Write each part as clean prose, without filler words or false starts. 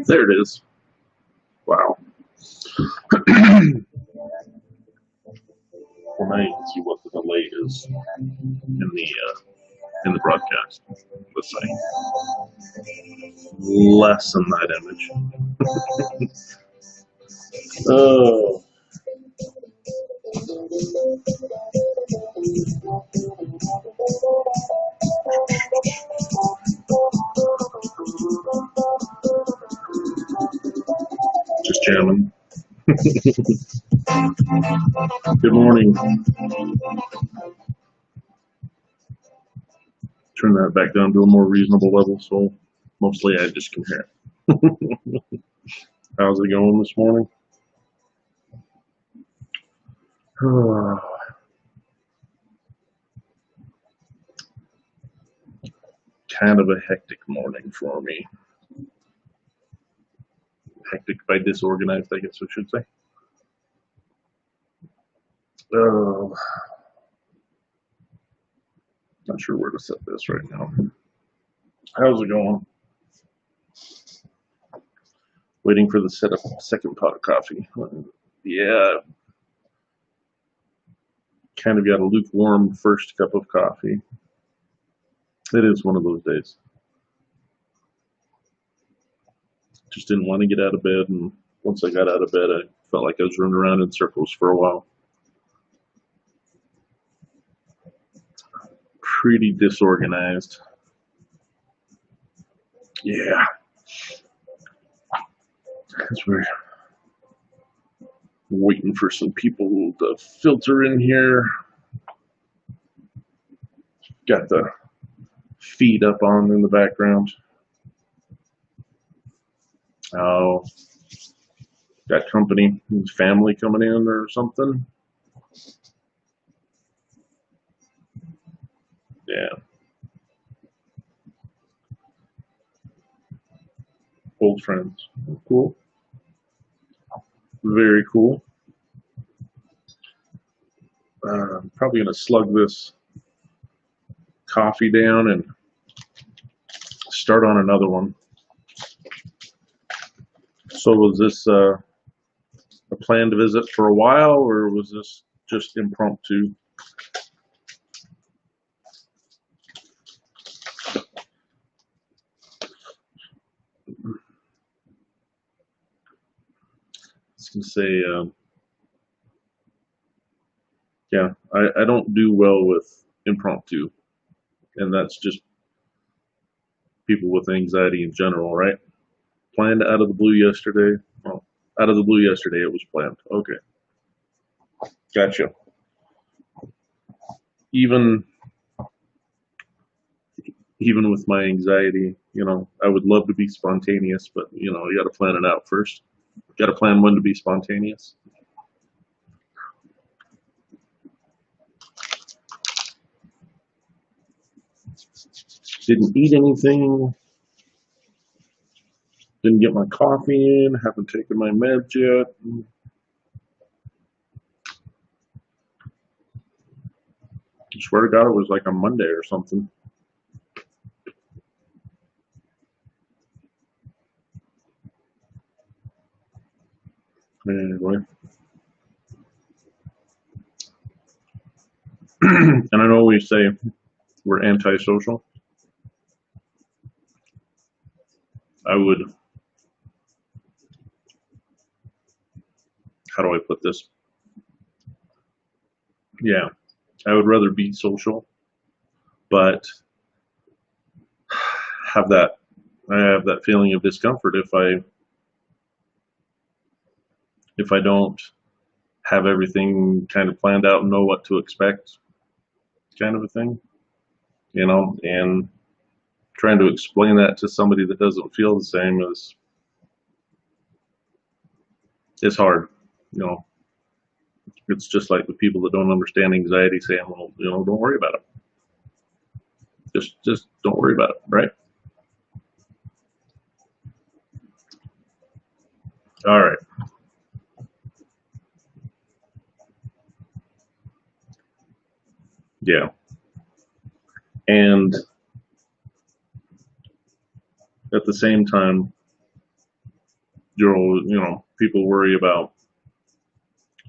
There it is. Wow. Well, now you can see what the delay is in the broadcast. Let's say less than that image. Oh. Just jamming. Good morning. Turn that back down to a more reasonable level so mostly I just can hear it. How's it going this morning? Kind of a hectic morning for me. Hectic by disorganized, I guess I should say. Not sure where to set this right now. How's it going? Waiting for the second pot of coffee. Yeah, kind of got a lukewarm first cup of coffee. It is one of those days. Just didn't want to get out of bed, and once I got out of bed, I felt like I was running around in circles for a while. Pretty disorganized. Yeah. Because we're waiting for some people to filter in here. Got the feed up on in the background. Oh, got company, family coming in or something. Yeah. Old friends. Cool. Very cool. I'm probably going to slug this coffee down and start on another one. So was this a planned visit for a while, or was this just impromptu? I was going to say, yeah, I don't do well with impromptu, and that's just people with anxiety in general, right? Planned out of the blue yesterday. Well, out of the blue yesterday, it was planned. Okay, gotcha. Even with my anxiety, I would love to be spontaneous, but you got to plan it out first. Got to plan when to be spontaneous. Didn't eat anything. Didn't get my coffee in. Haven't taken my meds yet. I swear to God, it was like a Monday or something. Anyway. And I know we say we're antisocial. I would, how do I put this? Yeah, I would rather be social, but I have that feeling of discomfort if I don't have everything kind of planned out and know what to expect, kind of a thing, and trying to explain that to somebody that doesn't feel the same is hard. It's just like the people that don't understand anxiety saying, well, don't worry about it. Just don't worry about it, right? All right. Yeah. And at the same time, people worry about,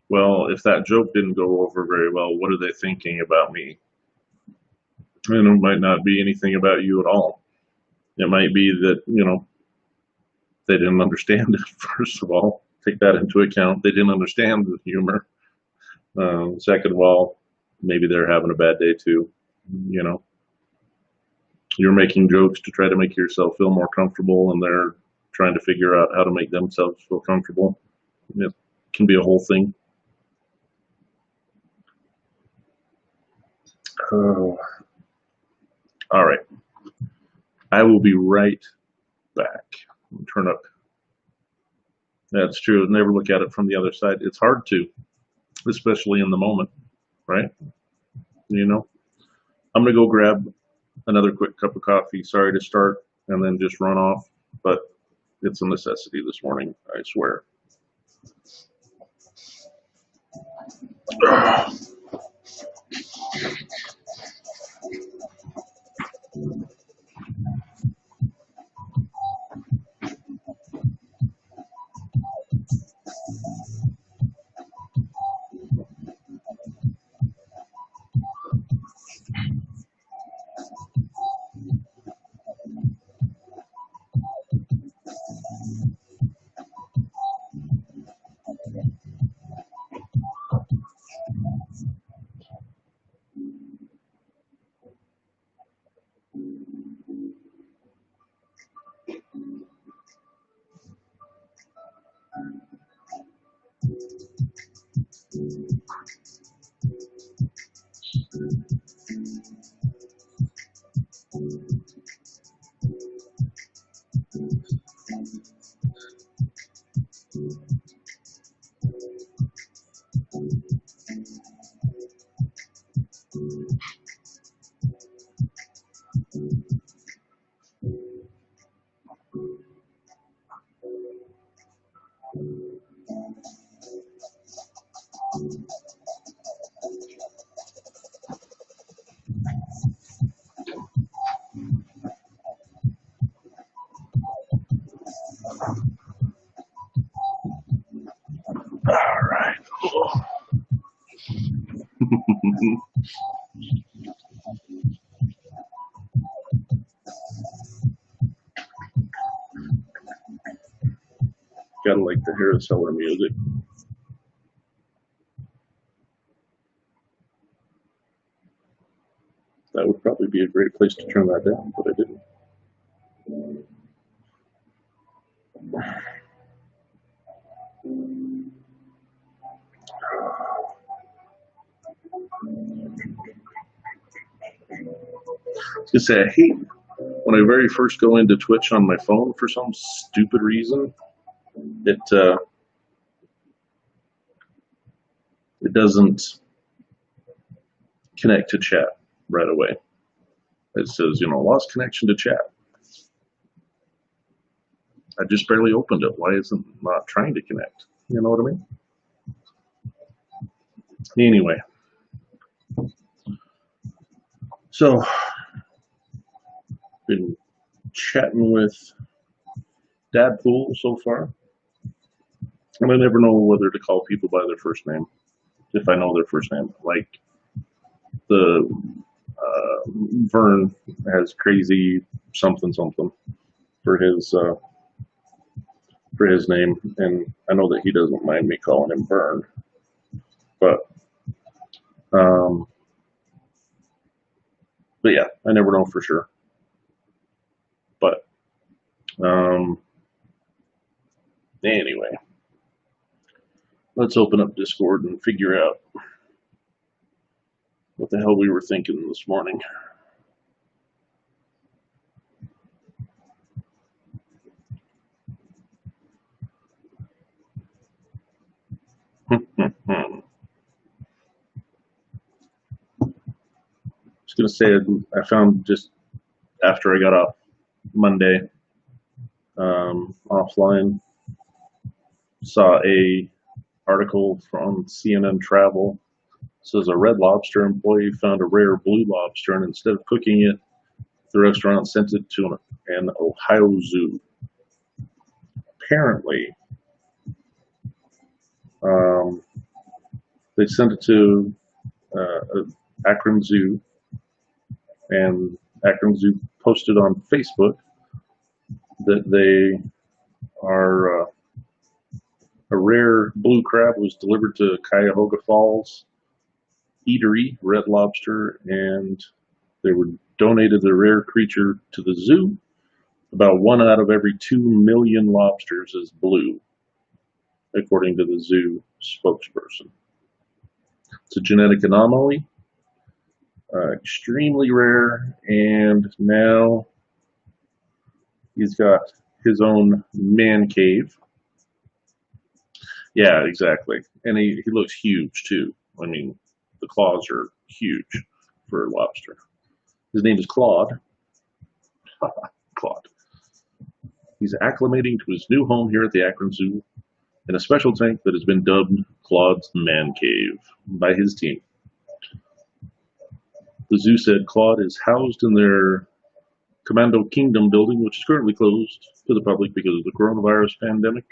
well, if that joke didn't go over very well, what are they thinking about me? And it might not be anything about you at all. It might be that, they didn't understand it, first of all. Take that into account. They didn't understand the humor. Second of all, maybe they're having a bad day too. You're making jokes to try to make yourself feel more comfortable, and they're trying to figure out how to make themselves feel comfortable. It can be a whole thing. Oh. All right. I will be right back. Turn up. That's true. Never look at it from the other side. It's hard to. especially in the moment, right? You know, I'm gonna go grab another quick cup of coffee. Sorry to start and then just run off, but it's a necessity this morning, I swear. All right. Gotta like the Harris-Heller music. That would probably be a great place to turn that down, but I didn't. I was gonna say, I hate when I very first go into Twitch on my phone for some stupid reason. It doesn't connect to chat right away. It says, lost connection to chat. I just barely opened it. Why isn't it not trying to connect? You know what I mean? Anyway. So, been chatting with Dad Pool so far. And I never know whether to call people by their first name, if I know their first name. Like, the Vern has crazy something for his name, and I know that he doesn't mind me calling him Vern, but yeah, I never know for sure. But anyway, let's open up Discord and figure out what the hell we were thinking this morning. I was going to say, I found just after I got off Monday offline, saw a article from CNN Travel. It says a Red Lobster employee found a rare blue lobster, and instead of cooking it, the restaurant sent it to an Ohio zoo. Apparently, they sent it to Akron Zoo, and Akron Zoo posted on Facebook that they are a rare blue crab was delivered to Cuyahoga Falls Eatery, Red Lobster, and they were donated the rare creature to the zoo. About 1 out of every 2 million lobsters is blue, according to the zoo spokesperson. It's a genetic anomaly, extremely rare, and now he's got his own man cave. Yeah, exactly. And he looks huge too. I mean, the claws are huge for a lobster. His name is Claude. Claude. He's acclimating to his new home here at the Akron Zoo in a special tank that has been dubbed Claude's Man Cave by his team. The zoo said Claude is housed in their Commando Kingdom building, which is currently closed to the public because of the coronavirus pandemic.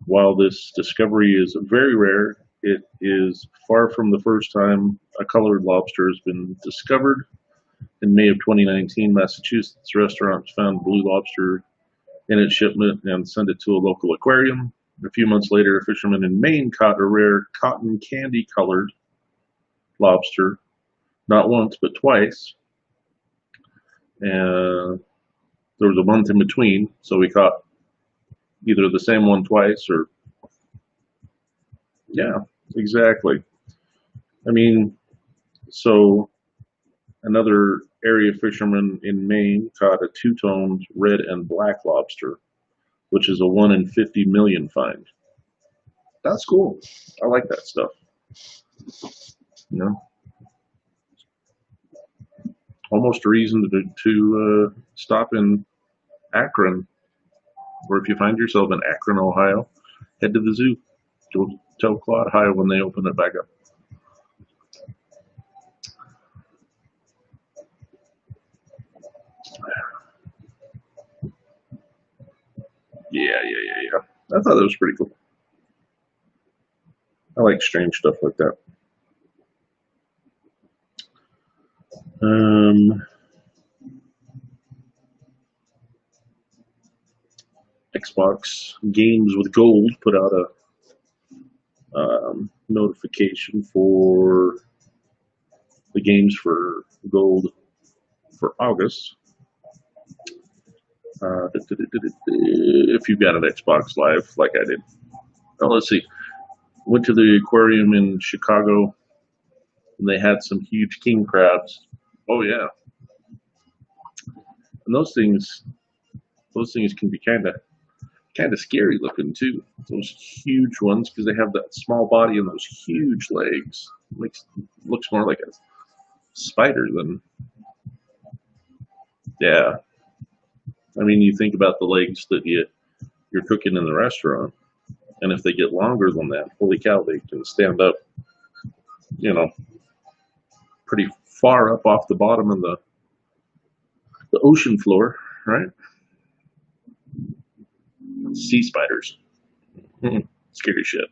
While this discovery is very rare, it is far from the first time a colored lobster has been discovered. In May of 2019, Massachusetts restaurants found blue lobster in its shipment and sent it to a local aquarium. A few months later, a fisherman in Maine caught a rare cotton candy colored lobster, not once but twice. And there was a month in between, so we caught either the same one twice or, yeah, exactly. I mean, so another area fisherman in Maine caught a two-toned red and black lobster, which is a 1 in 50 million find. That's cool. I like that stuff. You know, almost a reason to stop in Akron, or if you find yourself in Akron, Ohio, head to the zoo. Go tell Claude hi when they open it back up. Yeah. I thought that was pretty cool. I like strange stuff like that. Um, Xbox Games with Gold put out a notification for the games for Gold for August. If you've got an Xbox Live, like I did. Oh, let's see. Went to the aquarium in Chicago, and they had some huge king crabs. Oh yeah, and those things can be kind of scary looking too. Those huge ones because they have that small body and those huge legs. Looks more like a spider than, yeah. I mean, you think about the legs that you're cooking in the restaurant, and if they get longer than that, holy cow, they can stand up, you know, pretty far up off the bottom of the ocean floor, right? Sea spiders, scary shit.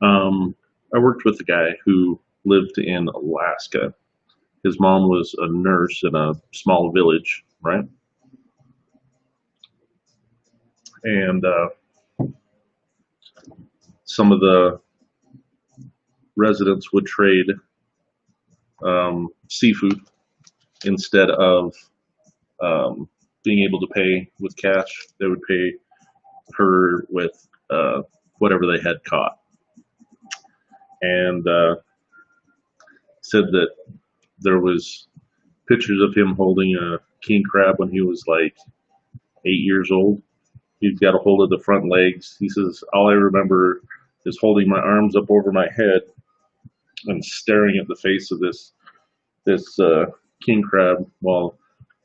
I worked with a guy who lived in Alaska. His mom was a nurse in a small village, right? And some of the residents would trade seafood instead of being able to pay with cash. They would pay her with whatever they had caught. And said that there was pictures of him holding a king crab when he was like 8 years old. He's got a hold of the front legs. He says, all I remember is holding my arms up over my head and staring at the face of this king crab while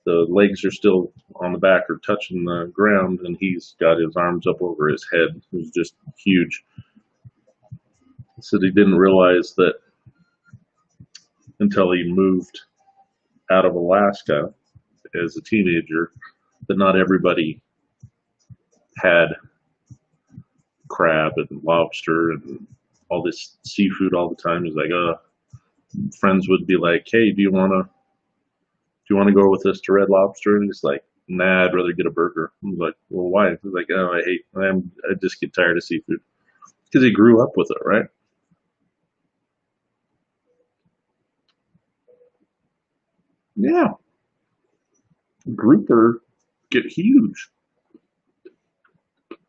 the legs are still on the back or touching the ground, and he's got his arms up over his head. It was just huge. He said he didn't realize that until he moved out of Alaska as a teenager that not everybody had crab and lobster and all this seafood all the time. He's like, friends would be like, hey, do you want to go with us to Red Lobster? And he's like, nah, I'd rather get a burger. I'm like, well, why? He's like, oh, I just get tired of seafood because he grew up with it, right? Yeah, grouper get huge.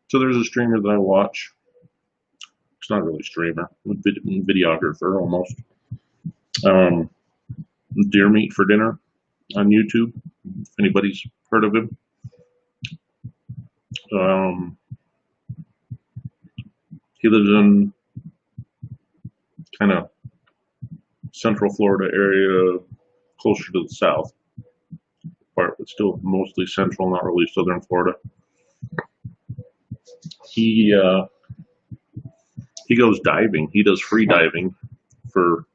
So there's a streamer that I watch. It's not really a streamer, videographer almost. Um, Deer Meat for Dinner on YouTube. If anybody's heard of him, um, He lives in kind of Central Florida area, closer to the south part, but still mostly central, not really southern Florida. He goes diving. He does free diving for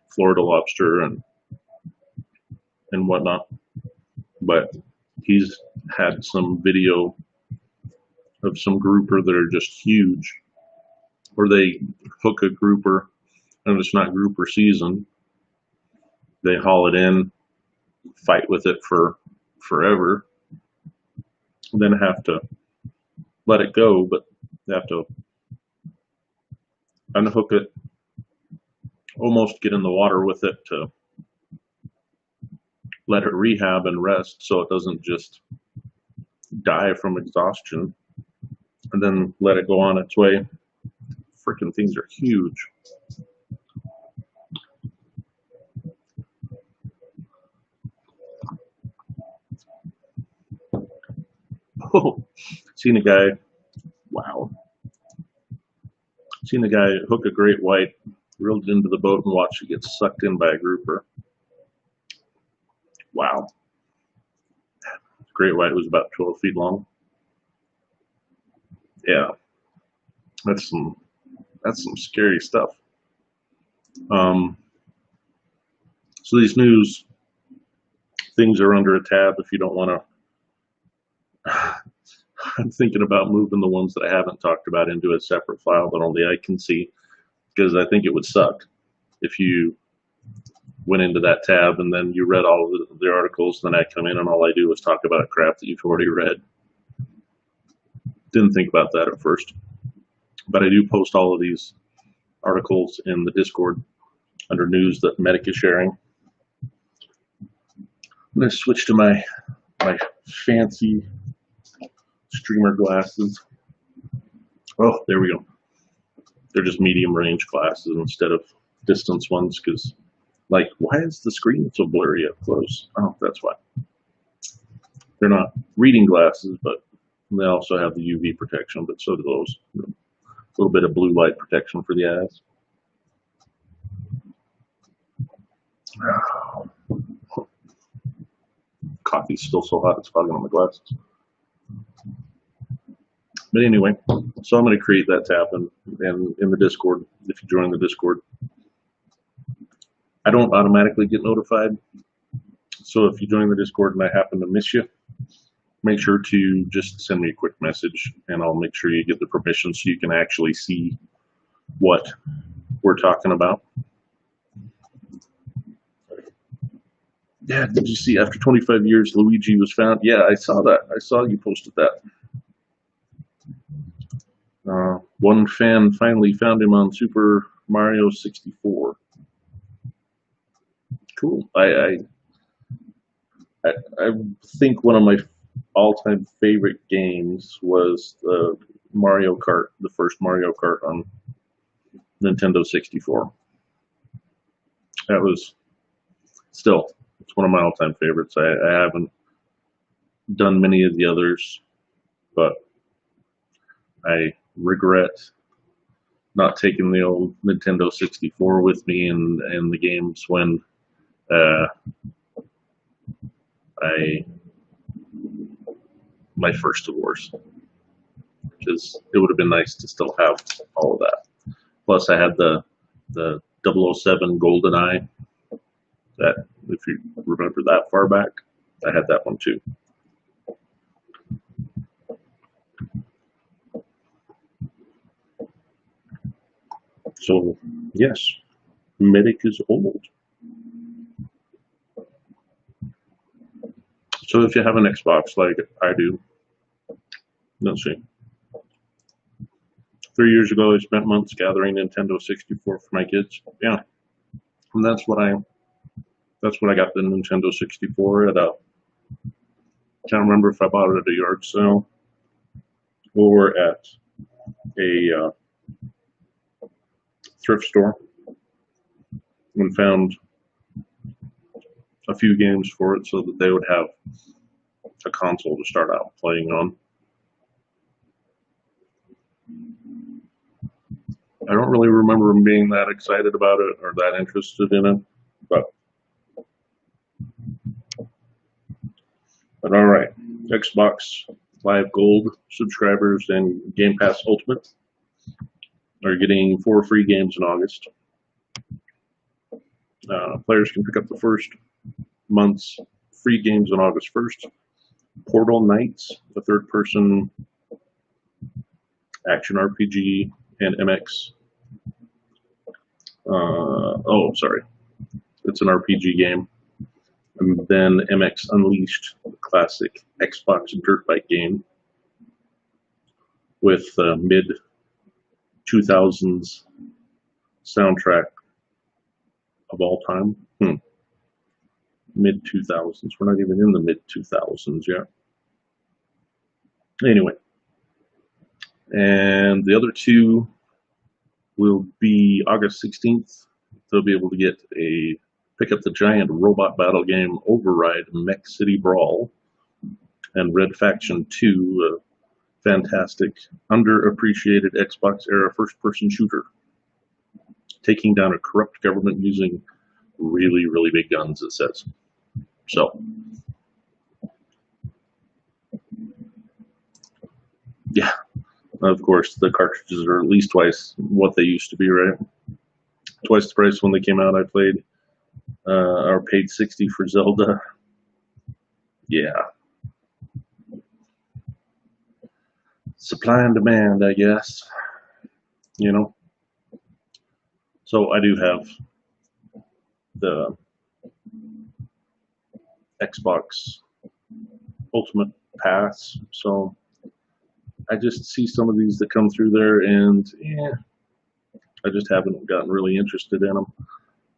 Florida lobster and whatnot. But he's had some video of some grouper that are just huge, where they hook a grouper and it's not grouper season. They haul it in, fight with it for forever, then have to let it go, but they have to unhook it, almost get in the water with it to let it rehab and rest so it doesn't just die from exhaustion, and then let it go on its way. Freaking things are huge. Oh, seen a guy, wow. Seen a guy hook a great white, reeled it into the boat and watched it get sucked in by a grouper. Wow. Great white was about 12 feet long. Yeah, that's some scary stuff. So these news things are under a tab if you don't want to. I'm thinking about moving the ones that I haven't talked about into a separate file that only I can see, because I think it would suck if you went into that tab and then you read all of the articles, then I come in and all I do is talk about crap that you've already read. Didn't think about that at first, but I do post all of these articles in the Discord under news that Medic is sharing. I'm going to switch to my fancy streamer glasses. Oh, there we go. They're just medium range glasses instead of distance ones, because, like, why is the screen so blurry up close? Oh, that's why. They're not reading glasses, but they also have the UV protection, but so do those. A little bit of blue light protection for the eyes. Coffee's still so hot it's fogging on my glasses. But anyway, so I'm going to create that tab and in the Discord, if you join the Discord. I don't automatically get notified, so if you join the Discord and I happen to miss you, make sure to just send me a quick message and I'll make sure you get the permission so you can actually see what we're talking about. Yeah, did you see after 25 years Luigi was found? Yeah, I saw that. I saw you posted that. One fan finally found him on Super Mario 64. Cool. I think one of my all-time favorite games was the Mario Kart, the first Mario Kart on Nintendo 64. That was still, it's one of my all-time favorites. I haven't done many of the others, but I regret not taking the old Nintendo 64 with me in the games when my first divorce, because it would have been nice to still have all of that. Plus, I had the 007 GoldenEye. That, if you remember that far back, I had that one too. So, yes, Medic is old. So if you have an Xbox like I do, let's see. 3 years ago, I spent months gathering Nintendo 64 for my kids. Yeah, and that's what I got the Nintendo 64 at a. Can't remember if I bought it at a yard sale or at a thrift store, and found a few games for it so that they would have a console to start out playing on. I don't really remember him being that excited about it or that interested in it, but all right. Xbox Live Gold subscribers and Game Pass Ultimate are getting 4 free games in August. Players can pick up the first month's free games on August 1st. Portal Knights, the third-person action RPG, and MX. Sorry. It's an RPG game. And then MX Unleashed, the classic Xbox dirt bike game with mid-2000s soundtrack of all time. Mid-2000s. We're not even in the mid-2000s yet. Anyway. And the other two will be August 16th. They'll be able to pick up the giant robot battle game Override Mech City Brawl and Red Faction 2, a fantastic, underappreciated Xbox era first-person shooter, taking down a corrupt government using really, really big guns, it says. So, yeah, of course, the cartridges are at least twice what they used to be, right? Twice the price when they came out. I played or paid $60 for Zelda. Yeah. Supply and demand, I guess. You know? So I do have the Xbox Ultimate Pass, so I just see some of these that come through there, and I just haven't gotten really interested in them.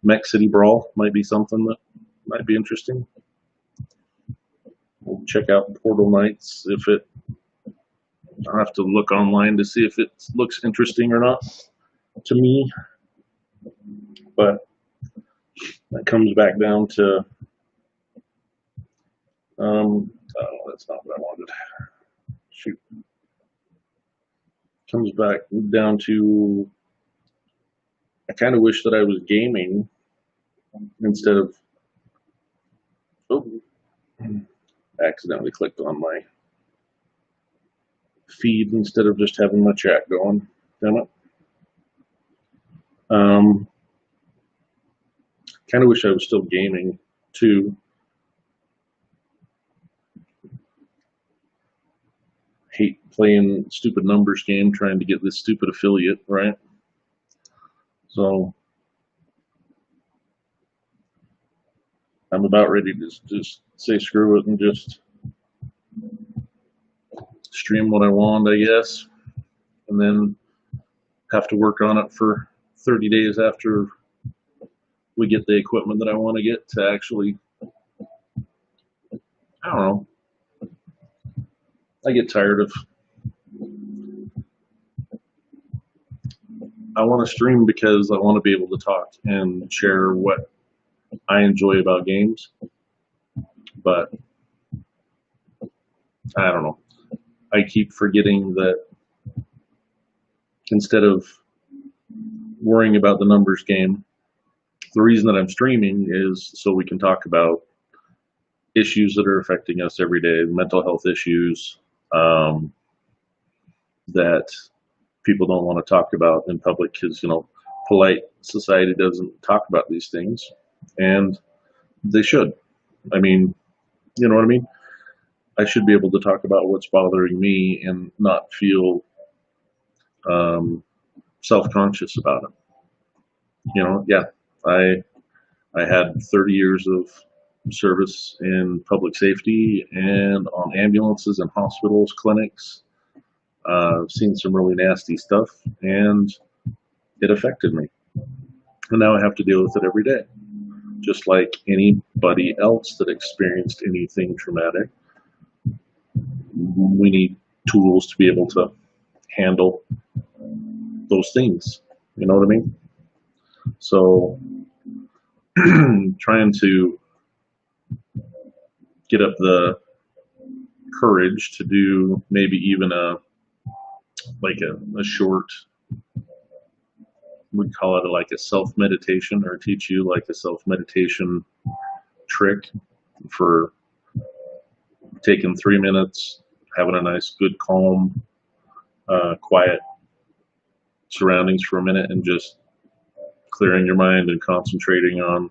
Mech City Brawl might be something that might be interesting. We'll check out Portal Knights if it. I'll have to look online to see if it looks interesting or not to me. But that comes back down to. Oh, that's not what I wanted. Shoot. Comes back down to. I kind of wish that I was gaming instead of. Oh, I accidentally clicked on my feed instead of just having my chat going. Damn it. Kind of wish I was still gaming too. Hate playing stupid numbers game trying to get this stupid affiliate, right? So I'm about ready to just say screw it and just stream what I want, I guess, and then have to work on it for 30 days after we get the equipment that I want to get to actually, I don't know. I get tired of. I want to stream because I want to be able to talk and share what I enjoy about games, but I don't know. I keep forgetting that instead of worrying about the numbers game, the reason that I'm streaming is so we can talk about issues that are affecting us every day, mental health issues that people don't want to talk about in public because, polite society doesn't talk about these things, and they should. I mean, you know what I mean? I should be able to talk about what's bothering me and not feel self-conscious about it. Yeah, I had 30 years of service in public safety and on ambulances and hospitals, clinics. I've seen some really nasty stuff, and it affected me. And now I have to deal with it every day, just like anybody else that experienced anything traumatic. We need tools to be able to handle those things. You know what I mean? So trying to get up the courage to do maybe even a short we'd call it like a self-meditation, or teach you like a self-meditation trick for taking 3 minutes, having a nice, good, calm, quiet surroundings for a minute, and just clearing your mind and concentrating on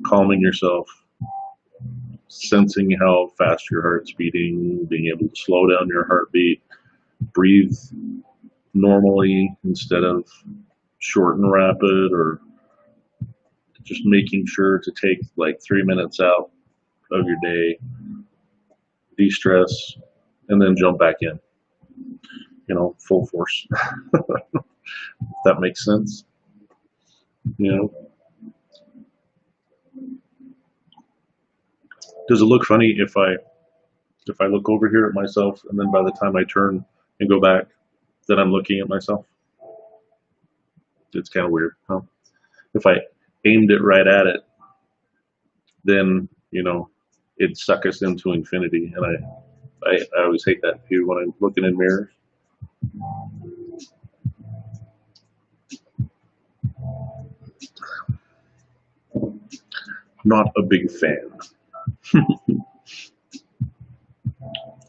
calming yourself, sensing how fast your heart's beating, being able to slow down your heartbeat, breathe normally instead of short and rapid, or just making sure to take like 3 minutes out of your day, de-stress, and then jump back in, full force. If that makes sense. Does it look funny if I look over here at myself, and then by the time I turn and go back, then I'm looking at myself? It's kind of weird, huh? If I aimed it right at it, then it'd suck us into infinity, and I always hate that too when I'm looking in mirrors. Not a big fan.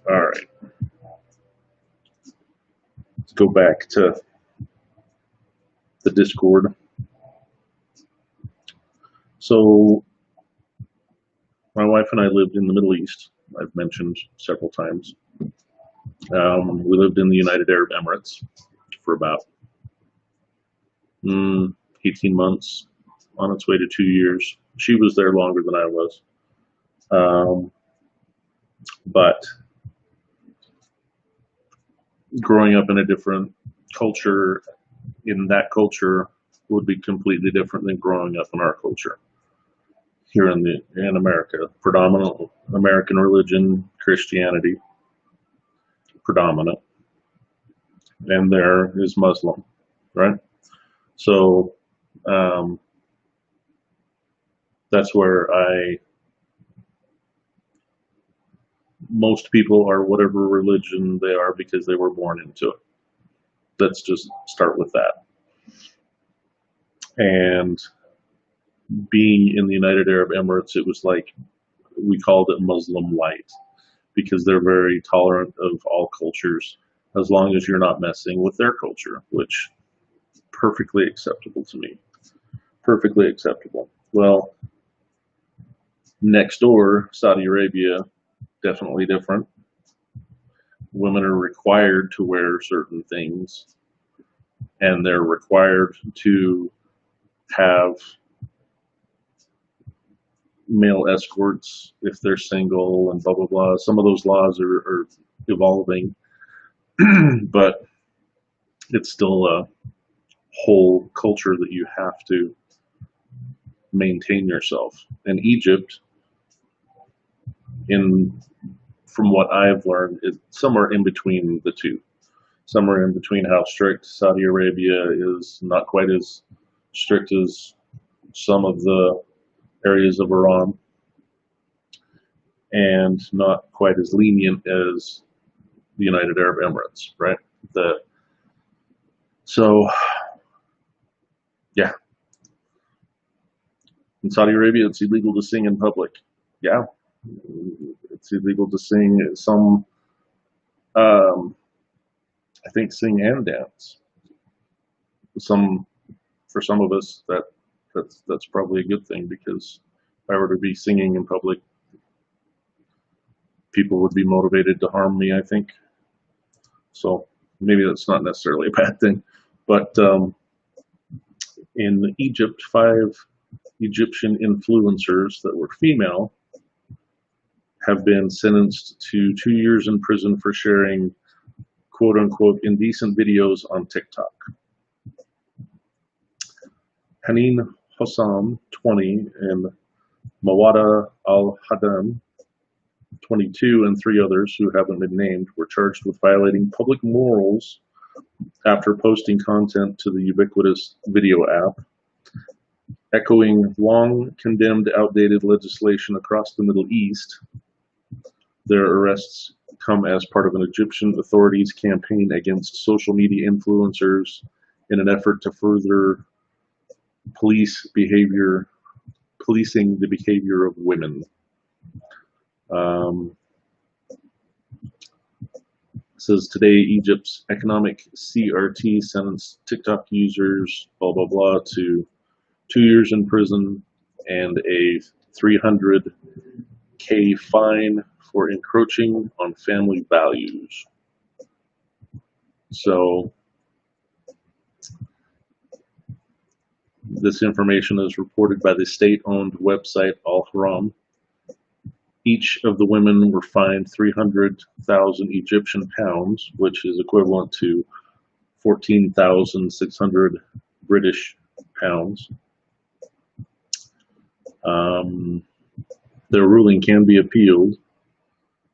All right. Let's go back to the Discord. So my wife and I lived in the Middle East. I've mentioned several times. We lived in the United Arab Emirates for about 18 months, on its way to 2 years. She was there longer than I was. But growing up in a different culture, in that culture, would be completely different than growing up in our culture here in America. Predominant American religion, Christianity, predominant, and there is Muslim, right? So that's where most people are whatever religion they are because they were born into it. Let's just start with that. And being in the United Arab Emirates, it was like, we called it Muslim light, because they're very tolerant of all cultures, as long as you're not messing with their culture, which perfectly acceptable to me. Perfectly acceptable. Well, next door, Saudi Arabia, definitely different. Women are required to wear certain things, and they're required to have male escorts if they're single, and blah, blah, blah. Some of those laws are evolving, but it's still a whole culture that you have to maintain yourself. And Egypt, from what I've learned, is somewhere in between the two. Somewhere in between how strict Saudi Arabia is, not quite as strict as some of the areas of Iran, and not quite as lenient as the United Arab Emirates, right? So, yeah. In Saudi Arabia, it's illegal to sing in public. Yeah. It's illegal to sing I think sing and dance. For some of us, that's probably a good thing, because if I were to be singing in public, people would be motivated to harm me, I think. So maybe that's not necessarily a bad thing. But in Egypt, 5 Egyptian influencers that were female have been sentenced to 2 years in prison for sharing quote-unquote indecent videos on TikTok. Haneen Hossam, 20, and Mawada Al-Hadam, 22, and 3 others who haven't been named were charged with violating public morals after posting content to the ubiquitous video app, echoing long condemned outdated legislation across the Middle East. Their arrests come as part of an Egyptian authorities' campaign against social media influencers in an effort to further policing the behavior of women. Says today Egypt's economic CRT sentenced TikTok users blah blah blah to 2 years in prison and a $300K fine for encroaching on family values. So this information is reported by the state-owned website Al Haram. Each of the women were fined 300,000 Egyptian pounds, which is equivalent to 14,600 British pounds. Their ruling can be appealed,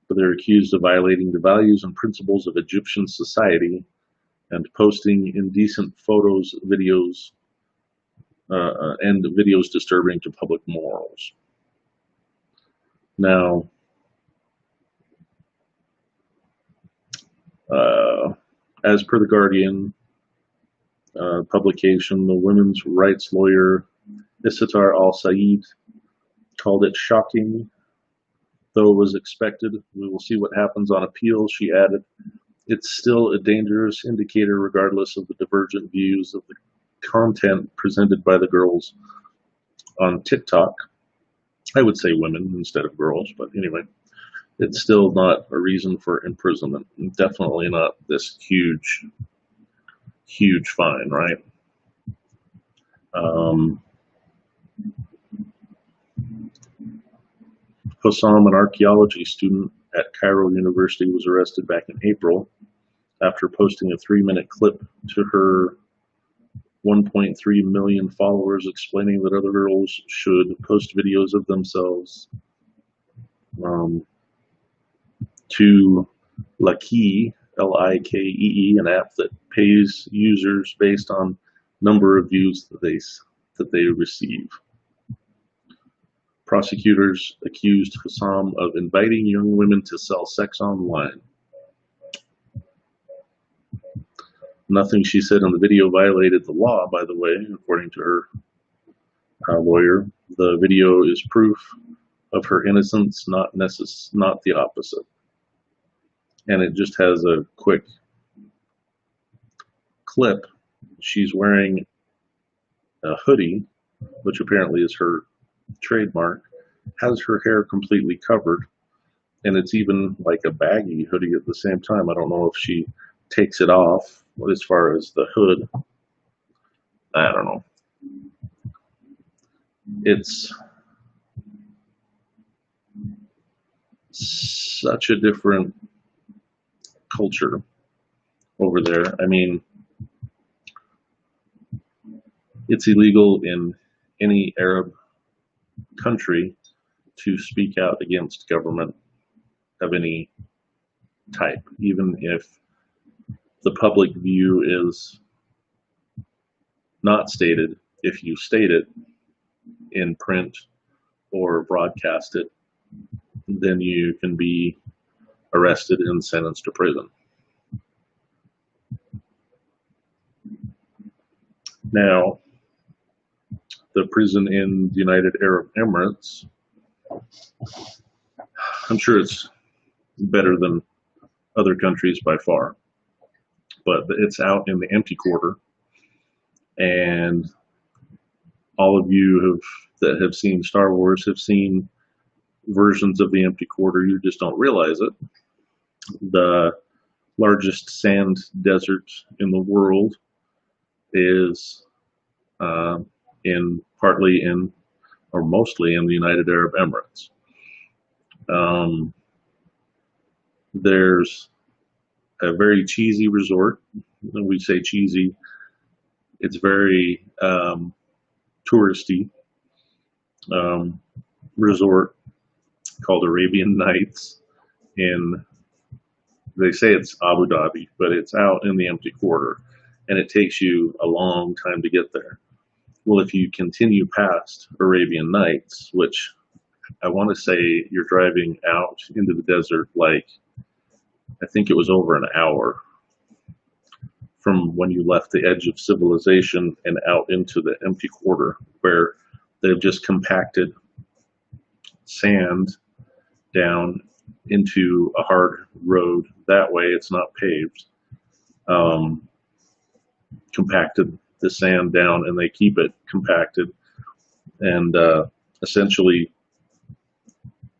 but they're accused of violating the values and principles of Egyptian society and posting indecent photos, videos, and videos disturbing to public morals. Now, as per the Guardian publication, the women's rights lawyer Isitar Al-Said called it shocking, though it was expected. We will see what happens on appeal, she added. It's still a dangerous indicator regardless of the divergent views of the content presented by the girls on TikTok. I would say women instead of girls, but anyway, it's still not a reason for imprisonment. Definitely not this huge fine, right? Hossam, an archaeology student at Cairo University, was arrested back in April after posting a 3-minute clip to her 1.3 million followers explaining that other girls should post videos of themselves to Likee, Likee, an app that pays users based on number of views that they receive. Prosecutors accused Hossam of inviting young women to sell sex online. Nothing she said in the video violated the law, by the way, according to her lawyer. The video is proof of her innocence, not the opposite. And it just has a quick clip. She's wearing a hoodie, which apparently is her trademark, has her hair completely covered, and it's even like a baggy hoodie at the same time. I don't know if she takes it off as far as the hood. I don't know. It's such a different culture over there. I mean, it's illegal in any Arab country to speak out against government of any type, even if the public view is not stated. If you state it in print or broadcast it, then you can be arrested and sentenced to prison. Now, the prison in the United Arab Emirates, I'm sure it's better than other countries by far, but it's out in the empty quarter, and all of you that have seen Star Wars have seen versions of the empty quarter. You just don't realize it. The largest sand desert in the world is mostly in the United Arab Emirates. There's a very cheesy resort. When we say cheesy, it's very touristy resort called Arabian Nights. They say it's Abu Dhabi, but it's out in the empty quarter, and it takes you a long time to get there. Well, if you continue past Arabian Nights, which I want to say you're driving out into the desert, like I think it was over an hour from when you left the edge of civilization and out into the empty quarter, where they've just compacted sand down into a hard road. That way it's not paved. Compacted the sand down, and they keep it compacted. And essentially,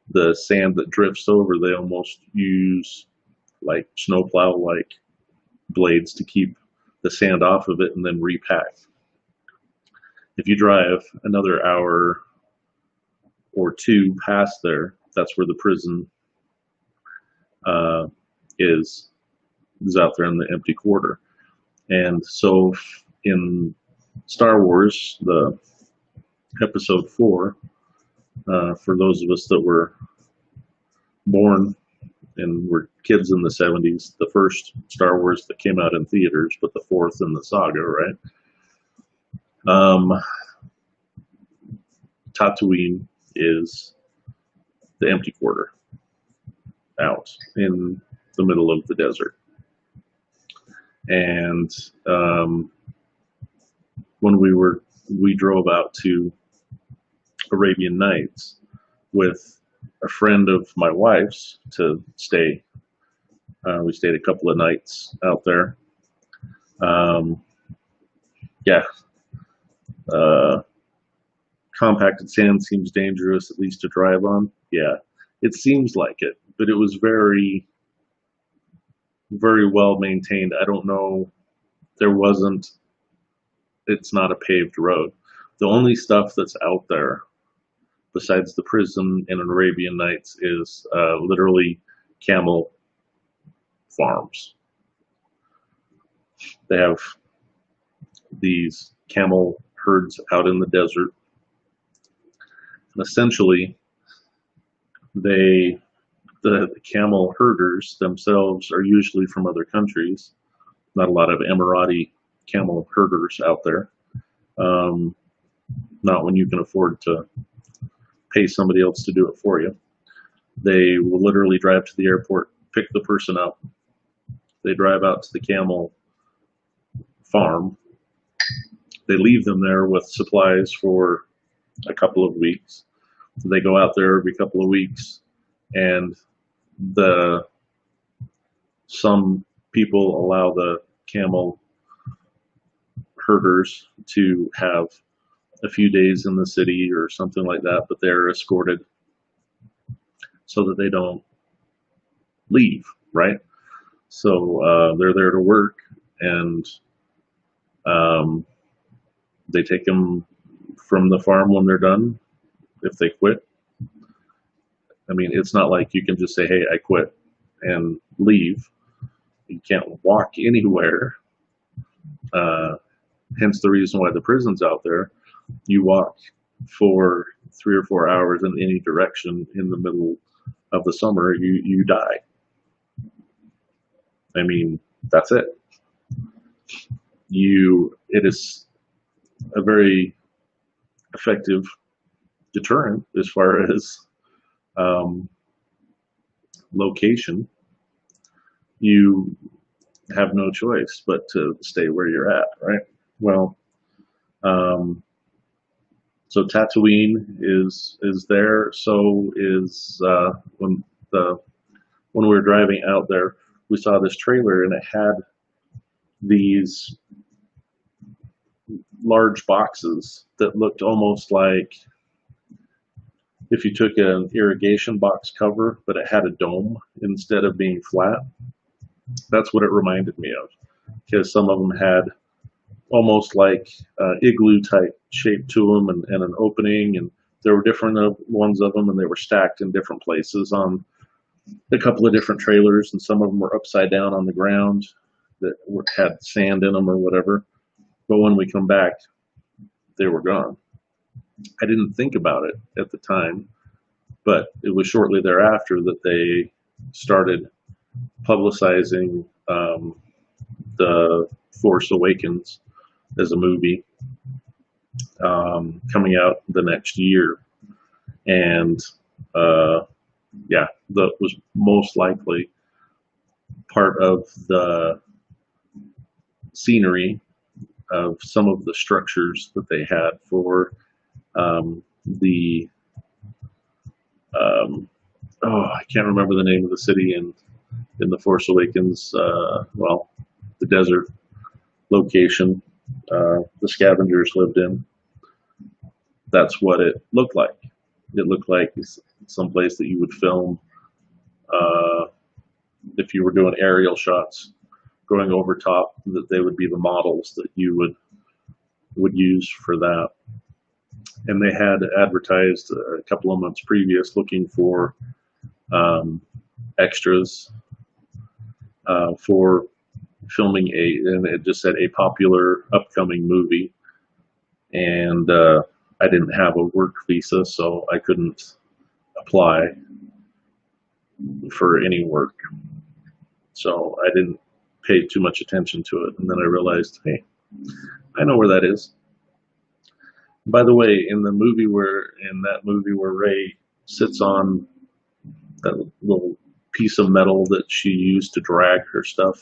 the sand that drifts over, they almost use like snowplow-like blades to keep the sand off of it and then repack. If you drive another hour or two past there, that's where the prison is out there in the empty quarter. And so in Star Wars, the episode 4, for those of us that were born and were kids in the 70s, the first Star Wars that came out in theaters, but the 4th in the saga, right? Tatooine is the empty quarter out in the middle of the desert. And when we drove out to Arabian Nights with a friend of my wife's to stay. We stayed a couple of nights out there. Compacted sand seems dangerous, at least to drive on. Yeah, it seems like it, but it was very, very well maintained. I don't know, it's not a paved road. The only stuff that's out there besides the prison and Arabian Nights is literally camel farms. They have these camel herds out in the desert. And essentially, the camel herders themselves are usually from other countries. Not a lot of Emirati camel herders out there. Not when you can afford to pay somebody else to do it for you. They will literally drive to the airport, pick the person up. They drive out to the camel farm. They leave them there with supplies for a couple of weeks. They go out there every couple of weeks, and some people allow the camel herders to have a few days in the city or something like that, but they're escorted so that they don't leave, right? So they're there to work, and they take them from the farm when they're done, if they quit. I mean, it's not like you can just say, hey, I quit, and leave. You can't walk anywhere. Hence the reason why the prison's out there. You walk for 3 or 4 hours in any direction in the middle of the summer, you die. I mean, that's it. It is a very effective deterrent as far as location. You have no choice but to stay where you're at, right? Well, so Tatooine is there. So is when we were driving out there, we saw this trailer, and it had these large boxes that looked almost like if you took an irrigation box cover, but it had a dome instead of being flat. That's what it reminded me of, because some of them had almost like igloo type shape to them, and an opening, and there were different ones of them, and they were stacked in different places on a couple of different trailers, and some of them were upside down on the ground that had sand in them or whatever. But when we come back, they were gone. I didn't think about it at the time, but it was shortly thereafter that they started publicizing The Force Awakens as a movie coming out the next year. And yeah, that was most likely part of the scenery of some of the structures that they had for the I can't remember the name of the city in the Force Awakens. Well, the desert location the scavengers lived in. That's what it looked like. It looked like someplace that you would film if you were doing aerial shots going over top, that they would be the models that you would use for that. And they had advertised a couple of months previous looking for extras for filming and it just said a popular upcoming movie. And I didn't have a work visa, so I couldn't apply for any work. So I didn't pay too much attention to it. And then I realized, hey, I know where that is. By the way, in that movie where Rey sits on that little piece of metal that she used to drag her stuff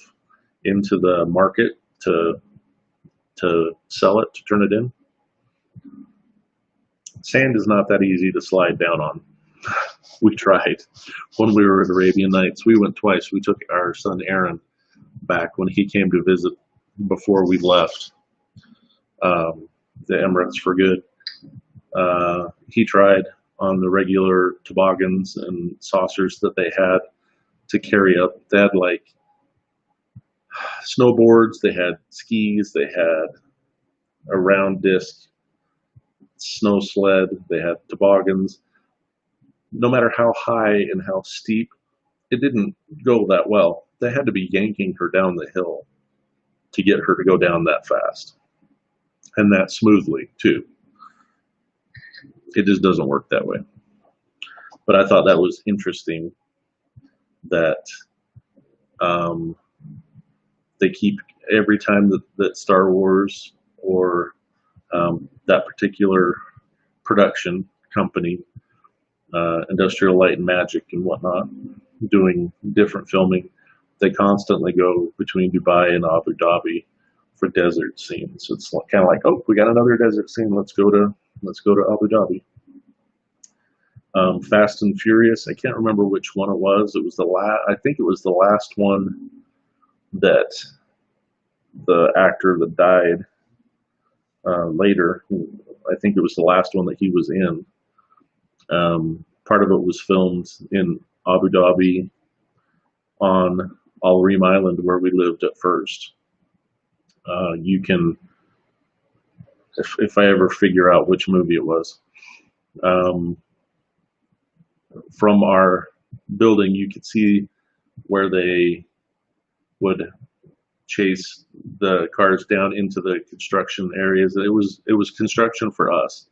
into the market to sell it, to turn it in, sand is not that easy to slide down on. We tried when we were at Arabian Nights. We went twice. We took our son Aaron back when he came to visit before we left the Emirates for good. He tried on the regular toboggans and saucers that they had to carry up. They had like snowboards, they had skis, they had a round disc snow sled, they had toboggans. No matter how high and how steep, it didn't go that well. They had to be yanking her down the hill to get her to go down that fast and that smoothly too. It just doesn't work that way. But I thought that was interesting that they keep, every time that Star Wars or that particular production company, Industrial Light and Magic and whatnot, doing different filming, they constantly go between Dubai and Abu Dhabi for desert scenes. It's kind of like, oh, we got another desert scene. Let's go to Abu Dhabi. Fast and Furious. I can't remember which one it was. It was I think it was the last one that the actor that died later. I think it was the last one that he was in. Part of it was filmed in Abu Dhabi on Al Reem Island, where we lived at first. You can, if I ever figure out which movie it was, from our building, you could see where they would chase the cars down into the construction areas. It was construction for us.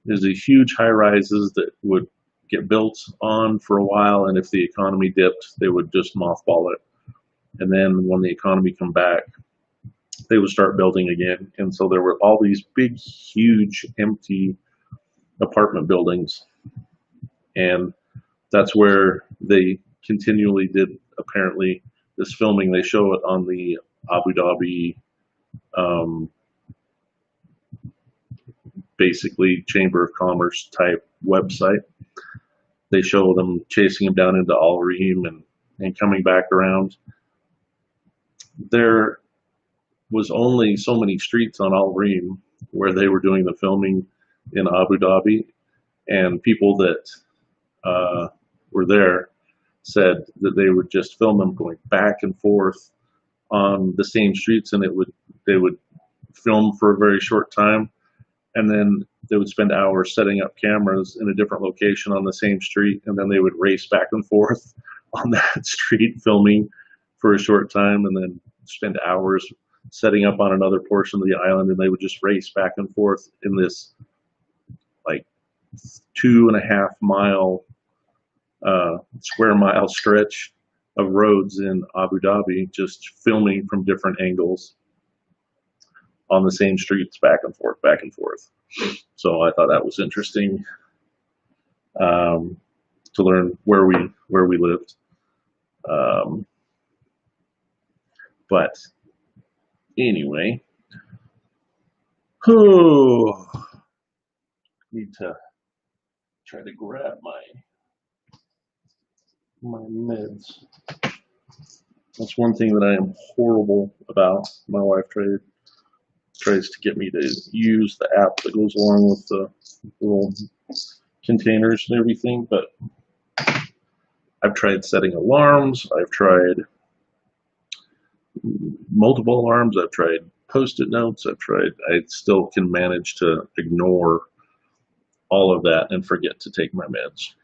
There's a huge high rises that would get built on for a while, and if the economy dipped, they would just mothball it. And then when the economy come back, they would start building again. And so there were all these big, huge, empty apartment buildings. And that's where they continually did, apparently, this filming. They show it on the Abu Dhabi, basically Chamber of Commerce type website. They show them chasing him down into Al Reem and coming back around. There was only so many streets on Al Reem where they were doing the filming in Abu Dhabi, and people that were there said that they would just film them going back and forth on the same streets, and they would film for a very short time, and then they would spend hours setting up cameras in a different location on the same street, and then they would race back and forth on that street filming for a short time, and then spend hours setting up on another portion of the island, and they would just race back and forth in this like 2.5 mile square mile stretch of roads in Abu Dhabi, just filming from different angles on the same streets, back and forth, back and forth. So I thought that was interesting to learn where we lived. But Anyway, oh, need to try to grab my meds. That's one thing that I am horrible about. My wife tries to get me to use the app that goes along with the little containers and everything, but I've tried setting alarms, I've tried multiple alarms, I've tried post-it notes, I still can manage to ignore all of that and forget to take my meds.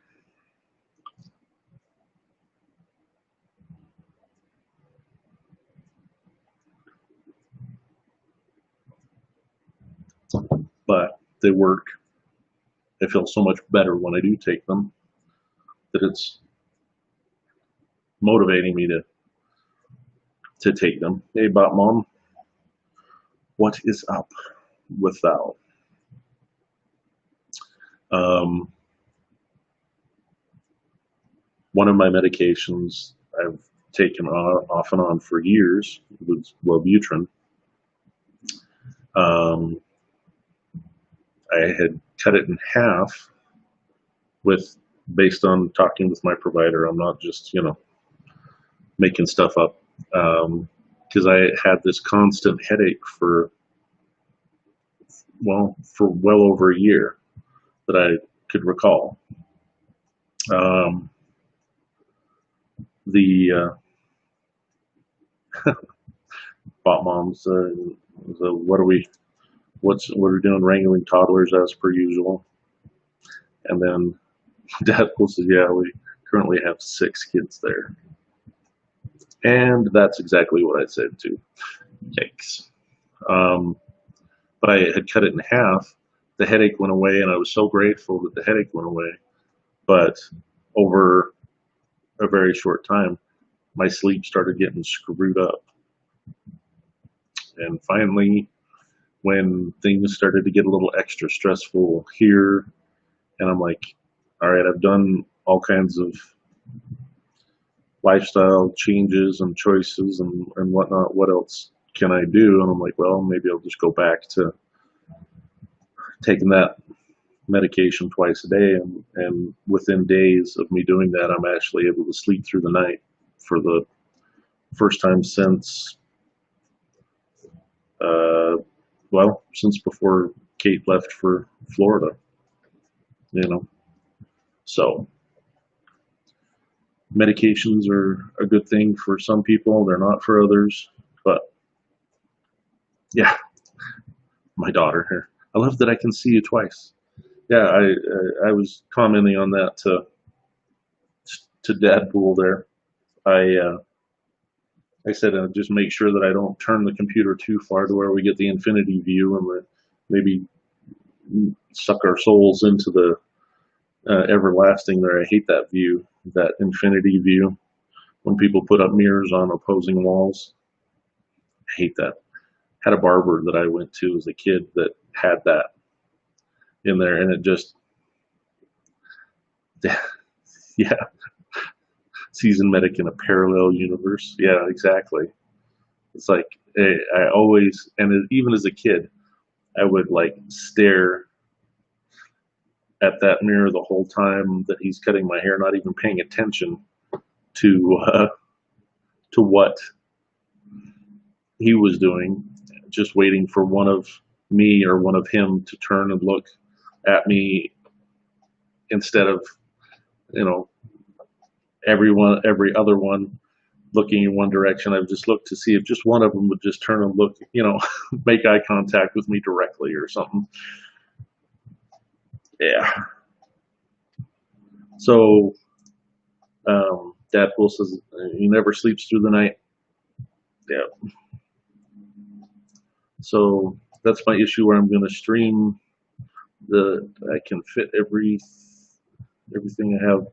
But they work. I feel so much better when I do take them that it's motivating me to take them. Hey, Bot Mom, what is up with thou? One of my medications I've taken off and on for years was Wellbutrin. I had cut it in half based on talking with my provider. I'm not just, making stuff up. Because I had this constant headache for well over a year that I could recall. The Bot Moms, what are we doing, wrangling toddlers as per usual. And then Dad says, yeah, we currently have 6 kids there. And that's exactly what I said too. Yikes. But I had cut it in half. The headache went away, and I was so grateful that the headache went away. But over a very short time, my sleep started getting screwed up. And finally, when things started to get a little extra stressful here, and I'm like, all right, I've done all kinds of lifestyle changes and choices and whatnot. What else can I do? And I'm like, well, maybe I'll just go back to taking that medication twice a day. And within days of me doing that, I'm actually able to sleep through the night for the first time since, since before Kate left for Florida, So medications are a good thing for some people. They're not for others. But yeah, my daughter here. I love that I can see you twice. Yeah, I was commenting on that to Dadpool there. I said just make sure that I don't turn the computer too far to where we get the infinity view and maybe suck our souls into the everlasting there. I hate that view, that infinity view, when people put up mirrors on opposing walls. I hate that. Had a barber that I went to as a kid that had that in there, and it just, yeah, seasoned medic in a parallel universe. Yeah, exactly. It's like I always, and even as a kid, I would like stare at that mirror the whole time that he's cutting my hair, not even paying attention to what he was doing, just waiting for one of me or one of him to turn and look at me instead of, every other one looking in one direction. I would just look to see if just one of them would just turn and look, make eye contact with me directly or something. Yeah. So, Dadpool says he never sleeps through the night. Yeah. So that's my issue where I'm going to stream I can fit everything I have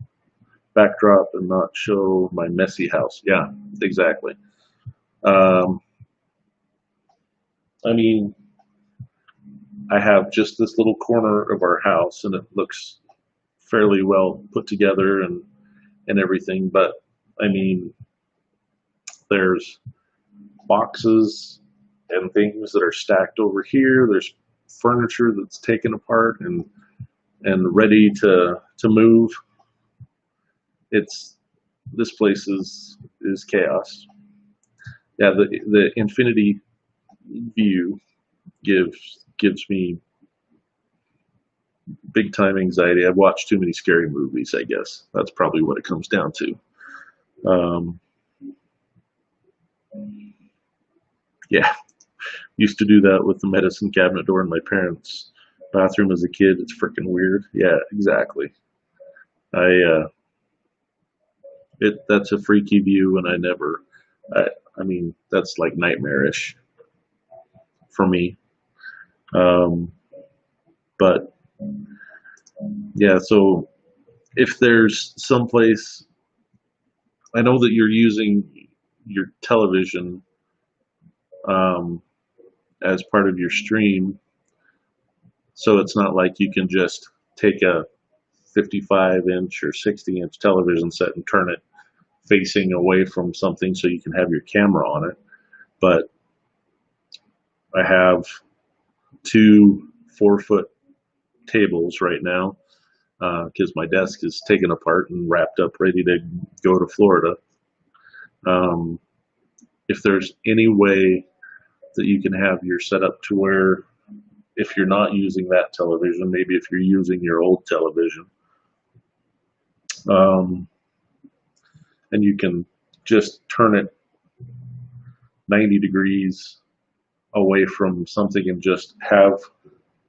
backdrop and not show my messy house. Yeah, exactly. I mean, I have just this little corner of our house, and it looks fairly well put together and everything. But I mean, there's boxes and things that are stacked over here. There's furniture that's taken apart and ready to move. It's this place is chaos. Yeah, the infinity view gives me big time anxiety. I've watched too many scary movies, I guess. That's probably what it comes down to. Um, yeah, used to do that with the medicine cabinet door in my parents' bathroom as a kid. It's freaking weird. Yeah, exactly. I that's a freaky view, and I, I mean, that's like nightmarish for me. Um, but yeah, so if there's someplace, I know that you're using your television um, as part of your stream, so it's not like you can just take a 55-inch or 60-inch television set and turn it facing away from something so you can have your camera on it. But I have two 4-foot tables right now because my desk is taken apart and wrapped up, ready to go to Florida. Um, if there's any way that you can have your setup to where if you're not using that television, maybe if you're using your old television, um, and you can just turn it 90 degrees away from something and just have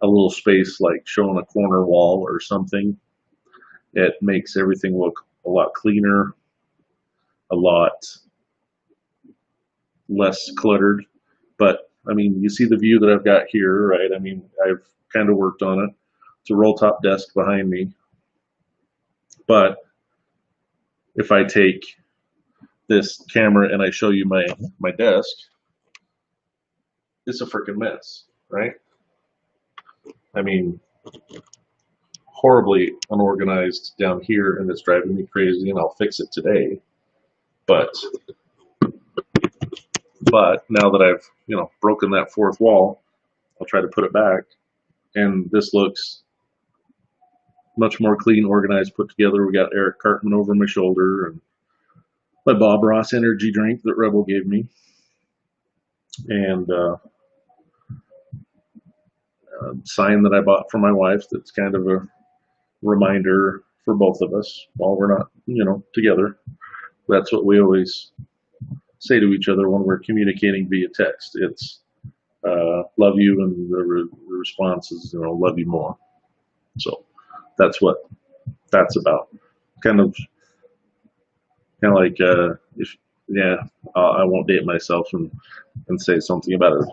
a little space like showing a corner wall or something, it makes everything look a lot cleaner, a lot less cluttered. But I mean, you see the view that I've got here, right? I mean, I've kind of worked on it. It's a roll top desk behind me. But if I take this camera and I show you my desk, it's a freaking mess, right? I mean, horribly unorganized down here, and it's driving me crazy, and I'll fix it today. But now that I've broken that fourth wall, I'll try to put it back, and this looks much more clean, organized, put together. We got Eric Cartman over my shoulder, and my Bob Ross energy drink that Rebel gave me, and a sign that I bought for my wife that's kind of a reminder for both of us while we're not, together. That's what we always say to each other when we're communicating via text. It's love you, and the response is, love you more. So that's what that's about. Kind of like if I won't date myself and say something about a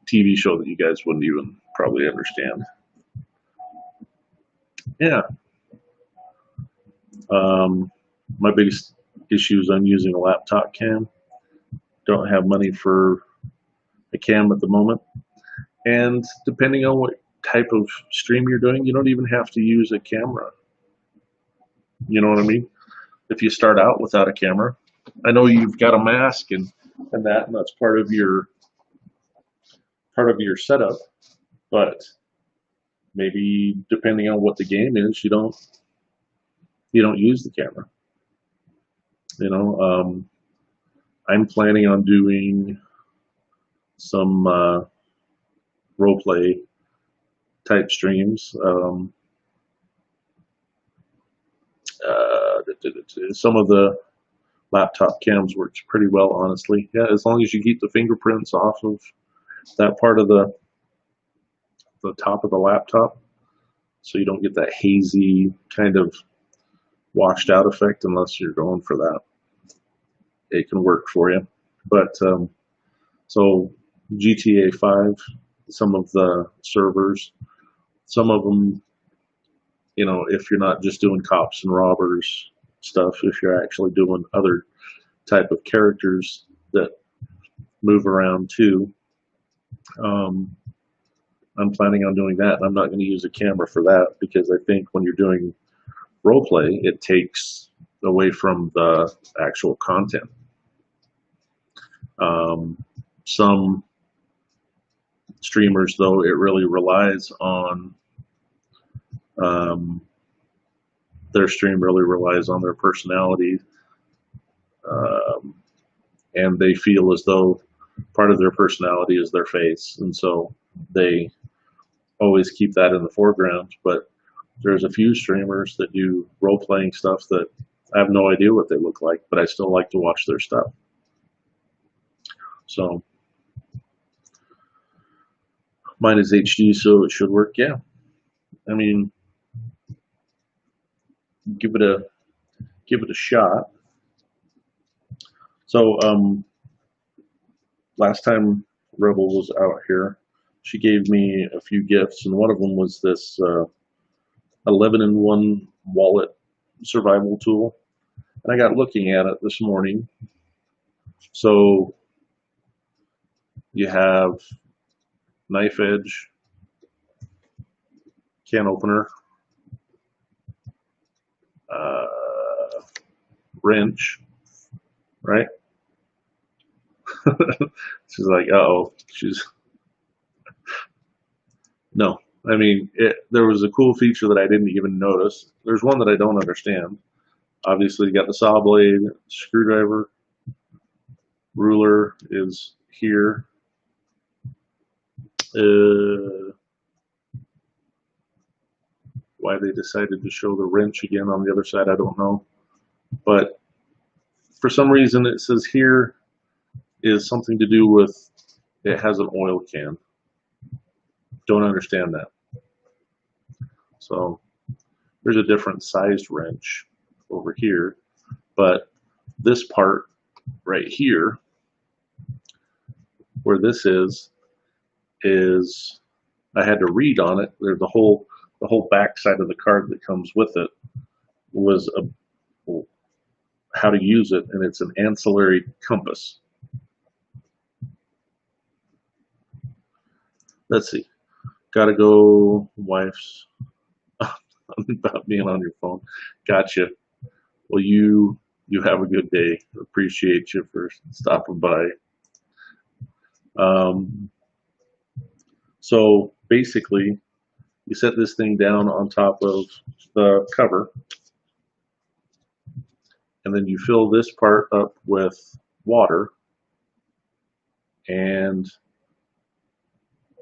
TV show that you guys wouldn't even probably understand. Yeah. My biggest issue is I'm using a laptop cam. Don't have money for a cam at the moment. And depending on what type of stream you're doing, you don't even have to use a camera. You know what I mean? If you start out without a camera, I know you've got a mask and that's part of your setup, but maybe depending on what the game is, you don't use the camera. I'm planning on doing some role play type streams. Some of the laptop cams works pretty well, honestly. Yeah, as long as you keep the fingerprints off of that part of the top of the laptop, so you don't get that hazy kind of washed out effect unless you're going for that. It can work for you. But so GTA 5, some of the servers, some of them, if you're not just doing cops and robbers stuff, if you're actually doing other type of characters that move around too, I'm planning on doing that. I'm not going to use a camera for that because I think when you're doing role play, it takes away from the actual content. Some streamers, though, it really relies on their stream really relies on their personality, um, and they feel as though part of their personality is their face, and so they always keep that in the foreground. But there's a few streamers that do role-playing stuff that I have no idea what they look like, but I still like to watch their stuff. So mine is HD, so it should work. Yeah, I mean, give it a shot. So last time Rebel was out here, she gave me a few gifts, and one of them was this 11-in-1 wallet survival tool. And I got looking at it this morning. So you have knife edge, can opener, wrench, right? She's like, uh-oh, no. I mean, there was a cool feature that I didn't even notice. There's one that I don't understand. Obviously, you got the saw blade, screwdriver, ruler is here. Why they decided to show the wrench again on the other side, I don't know. But for some reason, it says here is something to do with it has an oil can. Don't understand that. So there's a different sized wrench over here, but this part right here, where this is I had to read on it. There's the whole back side of the card that comes with it was how to use it, and it's an ancillary compass. Let's see. Gotta go, wife's about being on your phone. Gotcha. Well, you have a good day. Appreciate you for stopping by. So basically, you set this thing down on top of the cover, and then you fill this part up with water and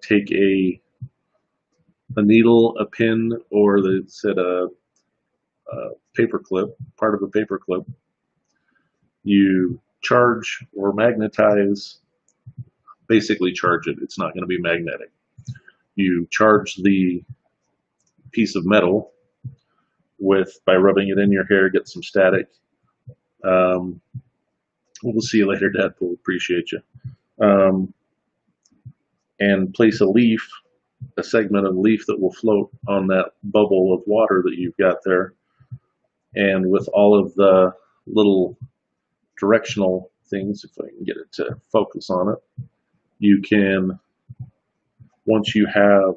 take a needle, a pin, or a paper clip, part of a paper clip. You charge or magnetize, basically charge it. It's not going to be magnetic. You charge the piece of metal by rubbing it in your hair, get some static. We'll see you later, Deadpool. Appreciate you. And place a segment of leaf that will float on that bubble of water that you've got there. And with all of the little directional things, if I can get it to focus on it, you can, once you have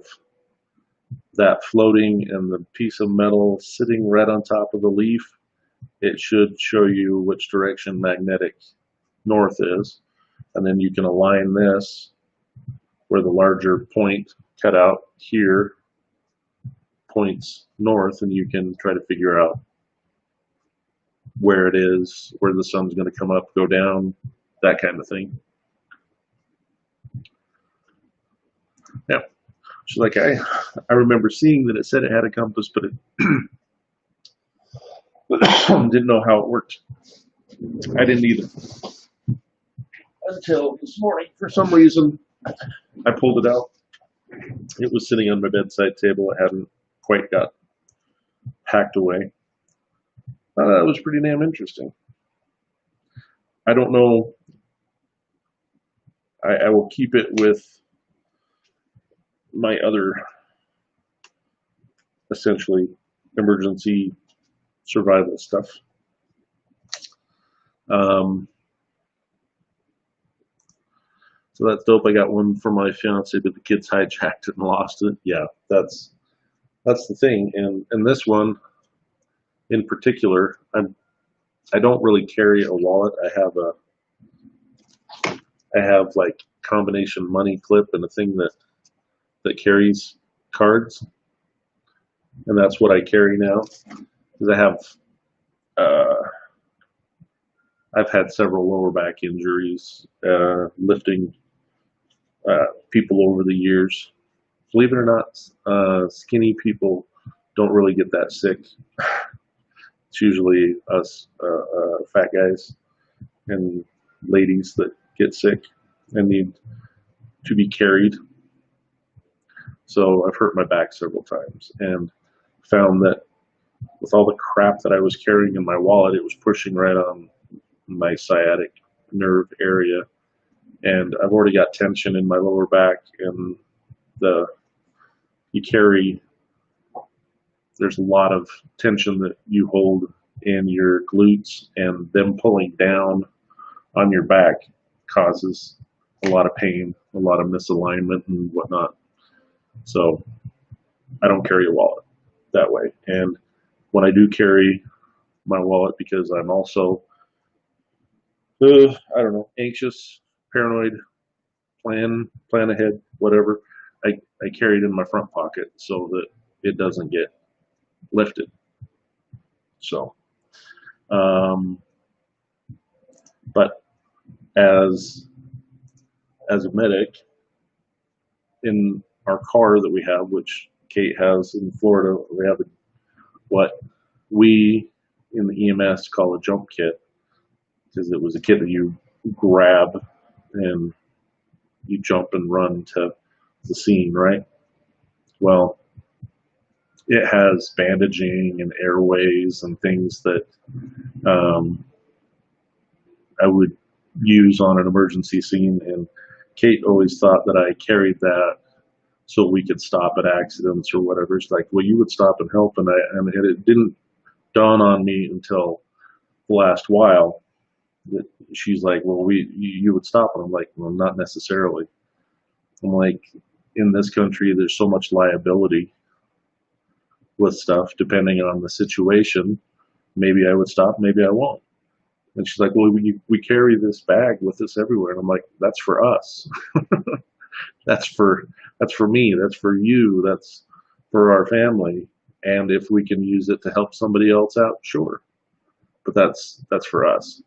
that floating and the piece of metal sitting right on top of the leaf, it should show you which direction magnetic north is. And then you can align this where the larger point cut out here points north, and you can try to figure out where it is, where the sun's going to come up, go down, that kind of thing. Yeah. She's like, I remember seeing that it said it had a compass, but it didn't know how it worked. I didn't either. Until this morning, for some reason, I pulled it out. It was sitting on my bedside table. It hadn't quite got packed away. That was pretty damn interesting. I don't know. I will keep it with my other, essentially, emergency survival stuff. So that's dope. I got one for my fiance, but the kids hijacked it and lost it. Yeah, that's the thing. And this one, in particular, I don't really carry a wallet. I have like combination money clip and a thing that that carries cards, and that's what I carry now. Because uh, I've had several lower back injuries lifting people over the years. Believe it or not, skinny people don't really get that sick. It's usually us fat guys and ladies that get sick and need to be carried. So I've hurt my back several times and found that with all the crap that I was carrying in my wallet, it was pushing right on my sciatic nerve area. And I've already got tension in my lower back, and you carry, there's a lot of tension that you hold in your glutes, and them pulling down on your back causes a lot of pain, a lot of misalignment and whatnot. So I don't carry a wallet that way. And when I do carry my wallet, because I'm also, I don't know, anxious, paranoid, plan ahead, whatever, I carry it in my front pocket so that it doesn't get lifted. So, but as a medic, in our car that we have, which Kate has in Florida, we have what we in the EMS call a jump kit, because it was a kit that you grab and you jump and run to the scene, right? Well, it has bandaging and airways and things that I would use on an emergency scene, and Kate always thought that I carried that so we could stop at accidents or whatever. It's like, well, you would stop and help, and it didn't dawn on me until the last while that she's like, well, you would stop, and I'm like, well, not necessarily. I'm like, in this country, there's so much liability with stuff depending on the situation. Maybe I would stop, maybe I won't. And she's like, well, we carry this bag with us everywhere. And I'm like, that's for us. that's for me. That's for you. That's for our family. And if we can use it to help somebody else out, sure. But that's for us.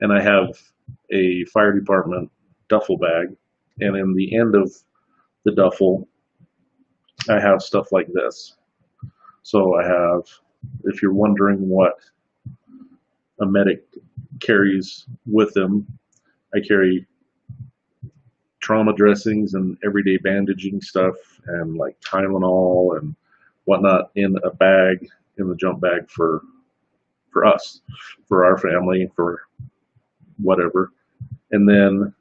And I have a fire department duffel bag, and in the end of the duffel, I have stuff like this. So I have, if you're wondering what a medic carries with them, I carry trauma dressings and everyday bandaging stuff and like Tylenol and whatnot in a bag, in the jump bag for us, for our family, for whatever. And then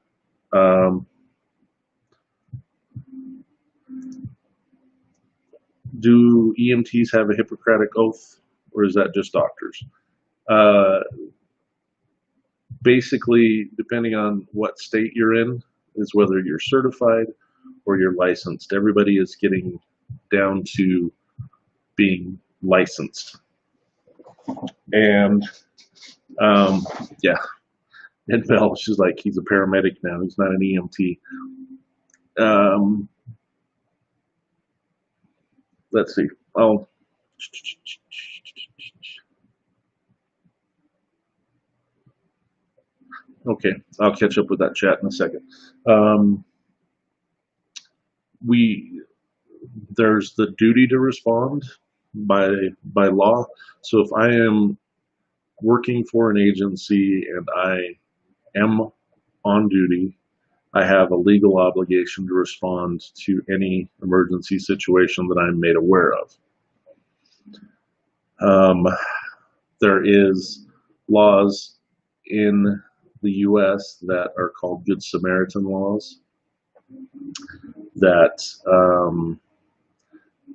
do EMTs have a Hippocratic oath, or is that just doctors? Basically, depending on what state you're in, is whether you're certified or you're licensed. Everybody is getting down to being licensed. And yeah, Ed Bell, she's like, he's a paramedic now, he's not an EMT. Let's see. Oh, okay, I'll catch up with that chat in a second. There's the duty to respond by law. So if I am working for an agency and I am on duty, I have a legal obligation to respond to any emergency situation that I'm made aware of. There is laws in the U.S. that are called Good Samaritan laws that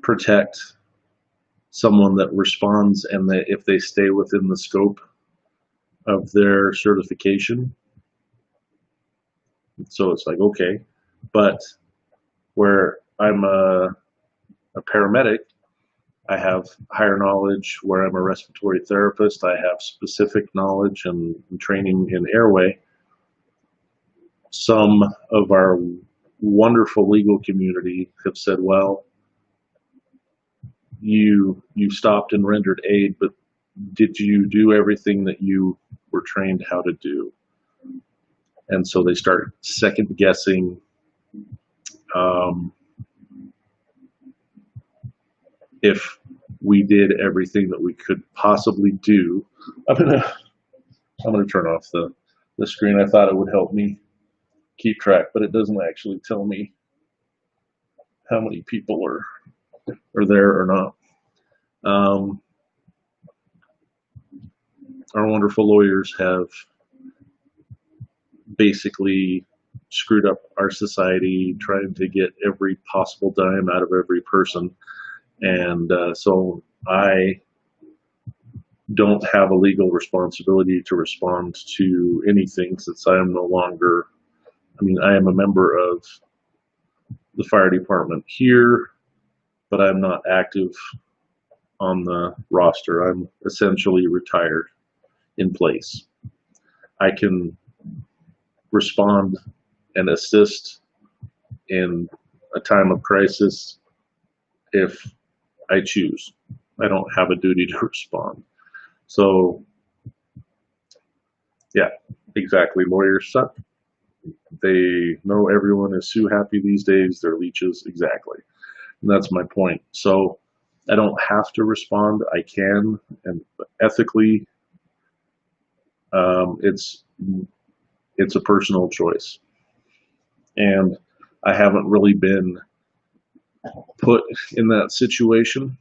protect someone that responds, and that if they stay within the scope of their certification. So it's like, okay, but where I'm a paramedic, I have higher knowledge. Where I'm a respiratory therapist, I have specific knowledge and training in airway. Some of our wonderful legal community have said, well, you stopped and rendered aid, but did you do everything that you were trained how to do? And so they start second guessing if we did everything that we could possibly do. I'm gonna turn off the screen. I thought it would help me keep track, but it doesn't actually tell me how many people are there or not. Our wonderful lawyers have basically screwed up our society, trying to get every possible dime out of every person. And so I don't have a legal responsibility to respond to anything, since I am no longer, I am a member of the fire department here, but I'm not active on the roster. I'm essentially retired in place. I can respond and assist in a time of crisis if I choose. I don't have a duty to respond. So, yeah, exactly. Lawyers suck. They know everyone is sue happy these days. They're leeches. Exactly. And that's my point. So I don't have to respond. I can, and ethically, it's a personal choice. And I haven't really been put in that situation.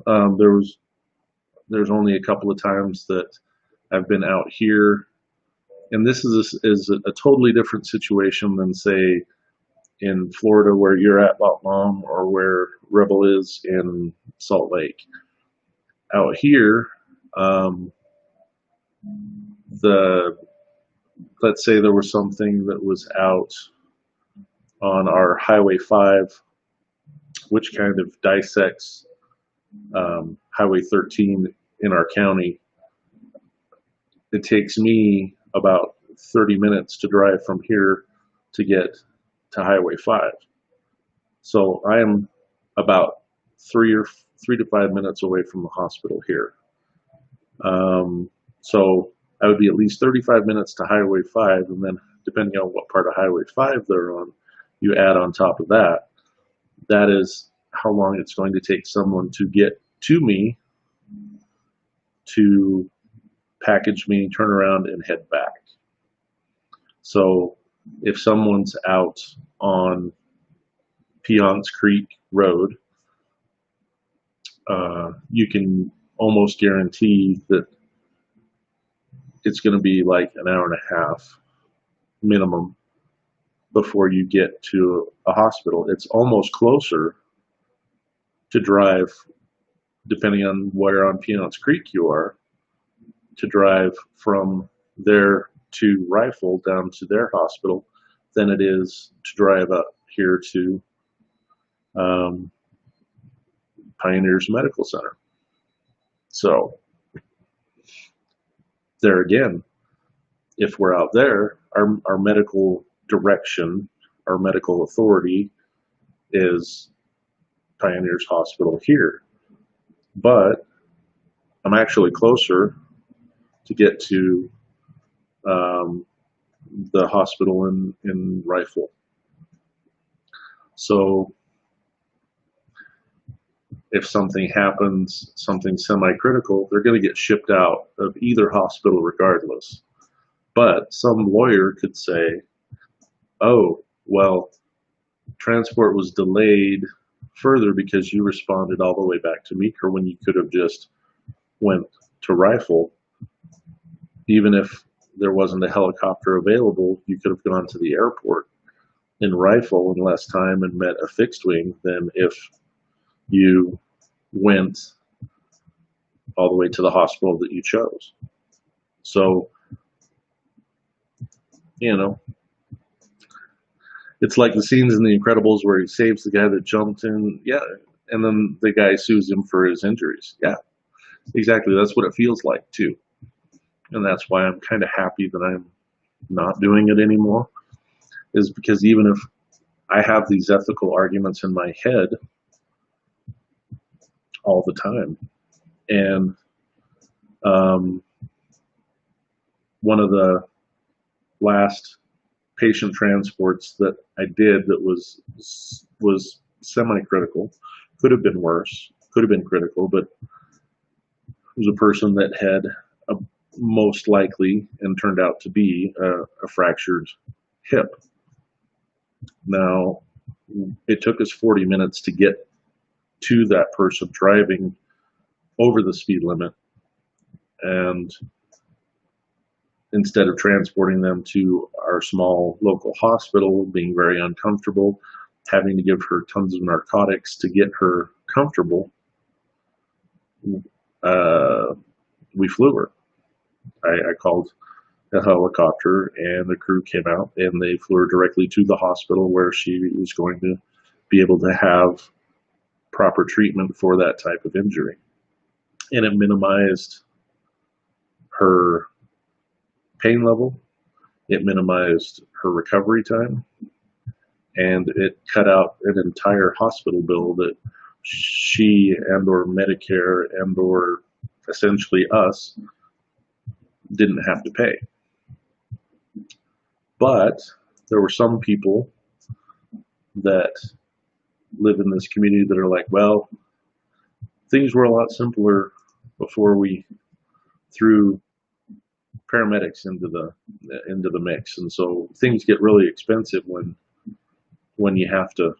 There's only a couple of times that I've been out here, and this is a totally different situation than, say, in Florida where you're at Mount Long, or where Rebel is in Salt Lake. Out here, let's say there was something that was out on our Highway 5, which kind of dissects Highway 13 in our county. It takes me about 30 minutes to drive from here to get to Highway 5. So I am about 3 to 5 minutes away from the hospital here. So I would be at least 35 minutes to Highway 5, and then depending on what part of Highway 5 they're on, you add on top of that. That is how long it's going to take someone to get to me, to package me, turn around, and head back. So if someone's out on Piceance Creek Road, you can almost guarantee that it's going to be like an hour and a half minimum before you get to a hospital. It's almost closer to drive, depending on where on Piceance Creek you are, to drive from there to Rifle down to their hospital than it is to drive up here to Pioneers Medical Center. So there again, if we're out there, our medical direction, our medical authority is Pioneers Hospital here. But I'm actually closer to get to the hospital in Rifle. So if something happens, something semi-critical, they're going to get shipped out of either hospital regardless. But some lawyer could say, oh, well, transport was delayed further because you responded all the way back to Meeker when you could have just went to Rifle. Even if there wasn't a helicopter available, you could have gone to the airport in Rifle in less time and met a fixed wing than if you went all the way to the hospital that you chose. So, you know, it's like the scenes in The Incredibles where he saves the guy that jumped in, yeah, and then the guy sues him for his injuries. Yeah, exactly. That's what it feels like too. And that's why I'm kind of happy that I'm not doing it anymore, is because even if I have these ethical arguments in my head all the time. And one of the last patient transports that I did that was semi-critical, could have been worse, could have been critical, but it was a person that had a, most likely, and turned out to be, a fractured hip. Now, it took us 40 minutes to get to that person driving over the speed limit, and instead of transporting them to our small local hospital, being very uncomfortable, having to give her tons of narcotics to get her comfortable, we flew her. I called a helicopter, and the crew came out, and they flew her directly to the hospital where she was going to be able to have proper treatment for that type of injury. And it minimized her pain level, it minimized her recovery time, and it cut out an entire hospital bill that she and or Medicare and or essentially us didn't have to pay. But there were some people that live in this community that are like, well, things were a lot simpler before we threw paramedics into the mix, and so things get really expensive when you have to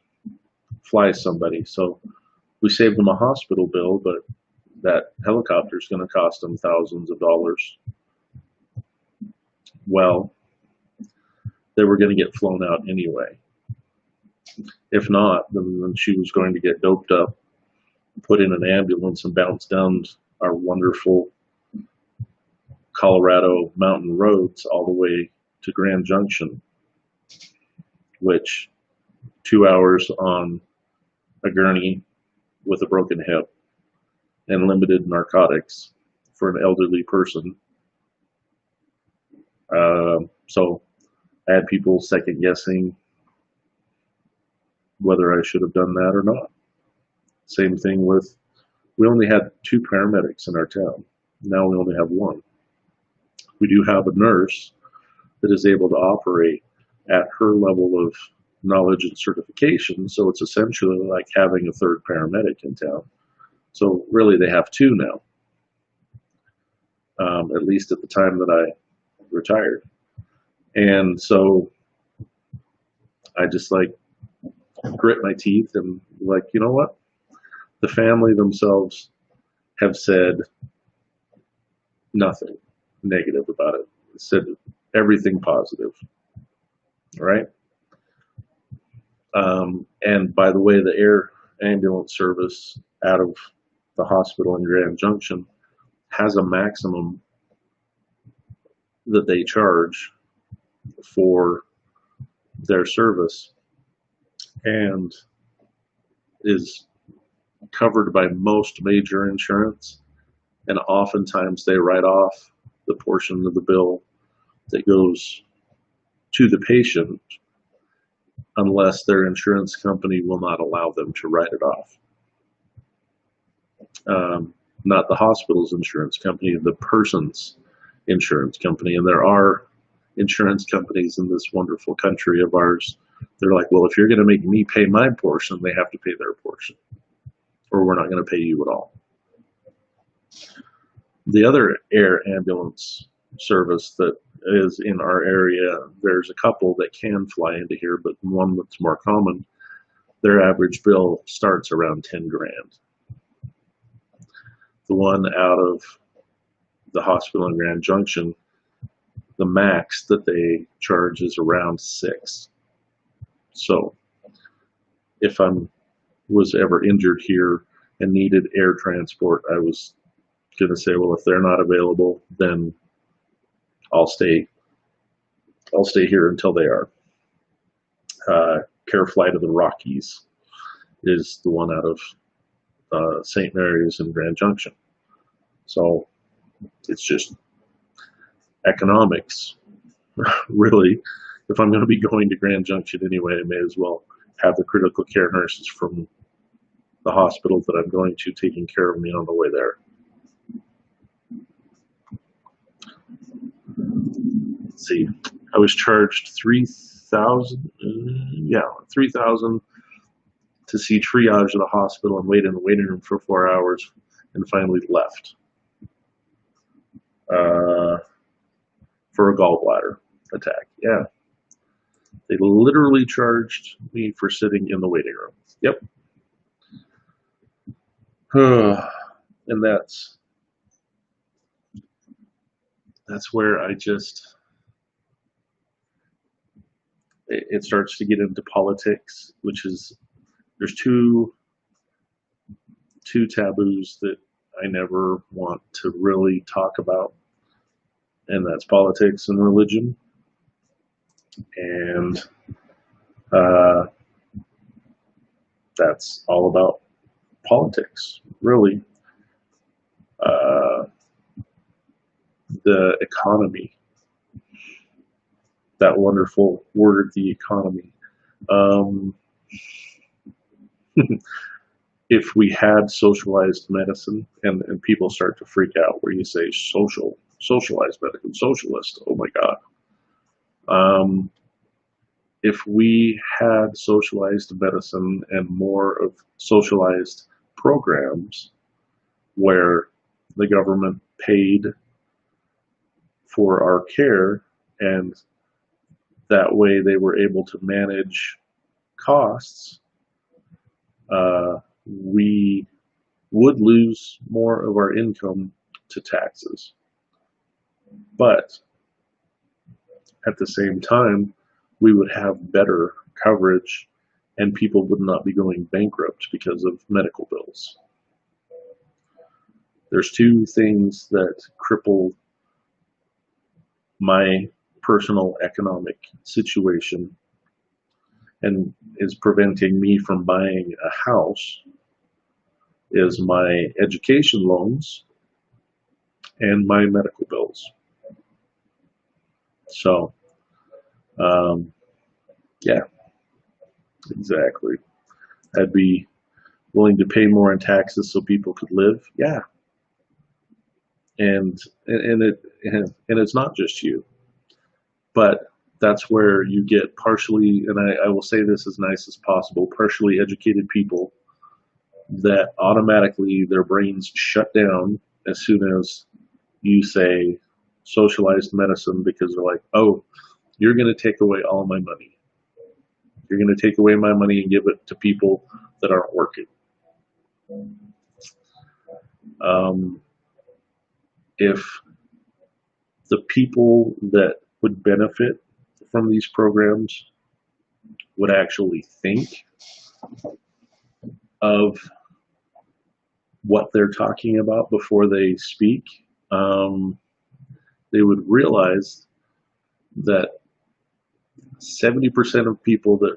fly somebody. So we saved them a hospital bill, but that helicopter is going to cost them thousands of dollars. Well, they were going to get flown out anyway. If not, then she was going to get doped up, put in an ambulance, and bounce down our wonderful Colorado mountain roads all the way to Grand Junction, which 2 hours on a gurney with a broken hip and limited narcotics for an elderly person. So I had people second guessing whether I should have done that or not. Same thing with, we only had 2 paramedics in our town. Now we only have 1. We do have a nurse that is able to operate at her level of knowledge and certification, so it's essentially like having a 3rd paramedic in town. So really they have 2 now, at least at the time that I retired. And so I just like grit my teeth and like, you know what? The family themselves have said nothing negative about it. It said everything positive, right? And by the way, the air ambulance service out of the hospital in Grand Junction has a maximum that they charge for their service and is covered by most major insurance, and oftentimes they write off the portion of the bill that goes to the patient unless their insurance company will not allow them to write it off. Not the hospital's insurance company, the person's insurance company. And there are insurance companies in this wonderful country of ours. They're like, well, if you're going to make me pay my portion, they have to pay their portion, or we're not going to pay you at all. The other air ambulance service that is in our area, there's a couple that can fly into here, but one that's more common, their average bill starts around 10 grand. The one out of the hospital in Grand Junction, the max that they charge is around 6. So if I was ever injured here and needed air transport, I was going to say, well, if they're not available, then I'll stay here until they are. Care Flight of the Rockies is the one out of St. Mary's and Grand Junction. So it's just economics, really. If I'm going to be going to Grand Junction anyway, I may as well have the critical care nurses from the hospital that I'm going to taking care of me on the way there. Let's see, I was charged $3,000, $3,000 to see triage at the hospital and wait in the waiting room for 4 hours, and finally left for a gallbladder attack. Yeah, they literally charged me for sitting in the waiting room. Yep. And that's where I just, it starts to get into politics, which is, there's two taboos that I never want to really talk about, and that's politics and religion. And that's all about politics, really. The economy, that wonderful word, the economy. If we had socialized medicine, and people start to freak out where you say socialized medicine, socialist, oh my God. If we had socialized medicine and more of socialized programs where the government paid for our care, and that way they were able to manage costs, we would lose more of our income to taxes. But at the same time, we would have better coverage and people would not be going bankrupt because of medical bills. There's two things that cripple my personal economic situation and is preventing me from buying a house, is my education loans and my medical bills. So, yeah, exactly. I'd be willing to pay more in taxes so people could live. Yeah. And it's not just you, but that's where you get partially, and I will say this as nice as possible, partially educated people that automatically their brains shut down as soon as you say socialized medicine, because they're like, oh, you're going to take away all my money. You're going to take away my money and give it to people that aren't working. If the people that would benefit from these programs would actually think of what they're talking about before they speak, they would realize that 70% of people that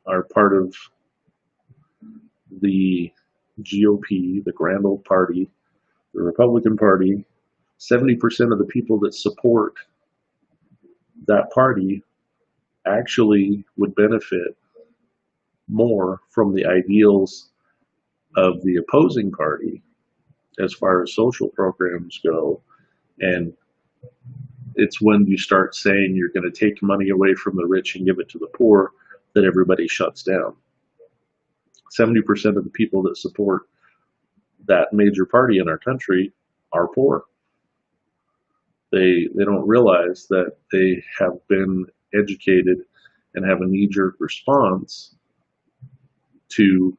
are part of the GOP, the grand old party, the Republican Party, 70% of the people that support that party actually would benefit more from the ideals of the opposing party as far as social programs go. And it's when you start saying you're going to take money away from the rich and give it to the poor that everybody shuts down. 70% of the people that support that major party in our country are poor. They don't realize that they have been educated and have a knee-jerk response to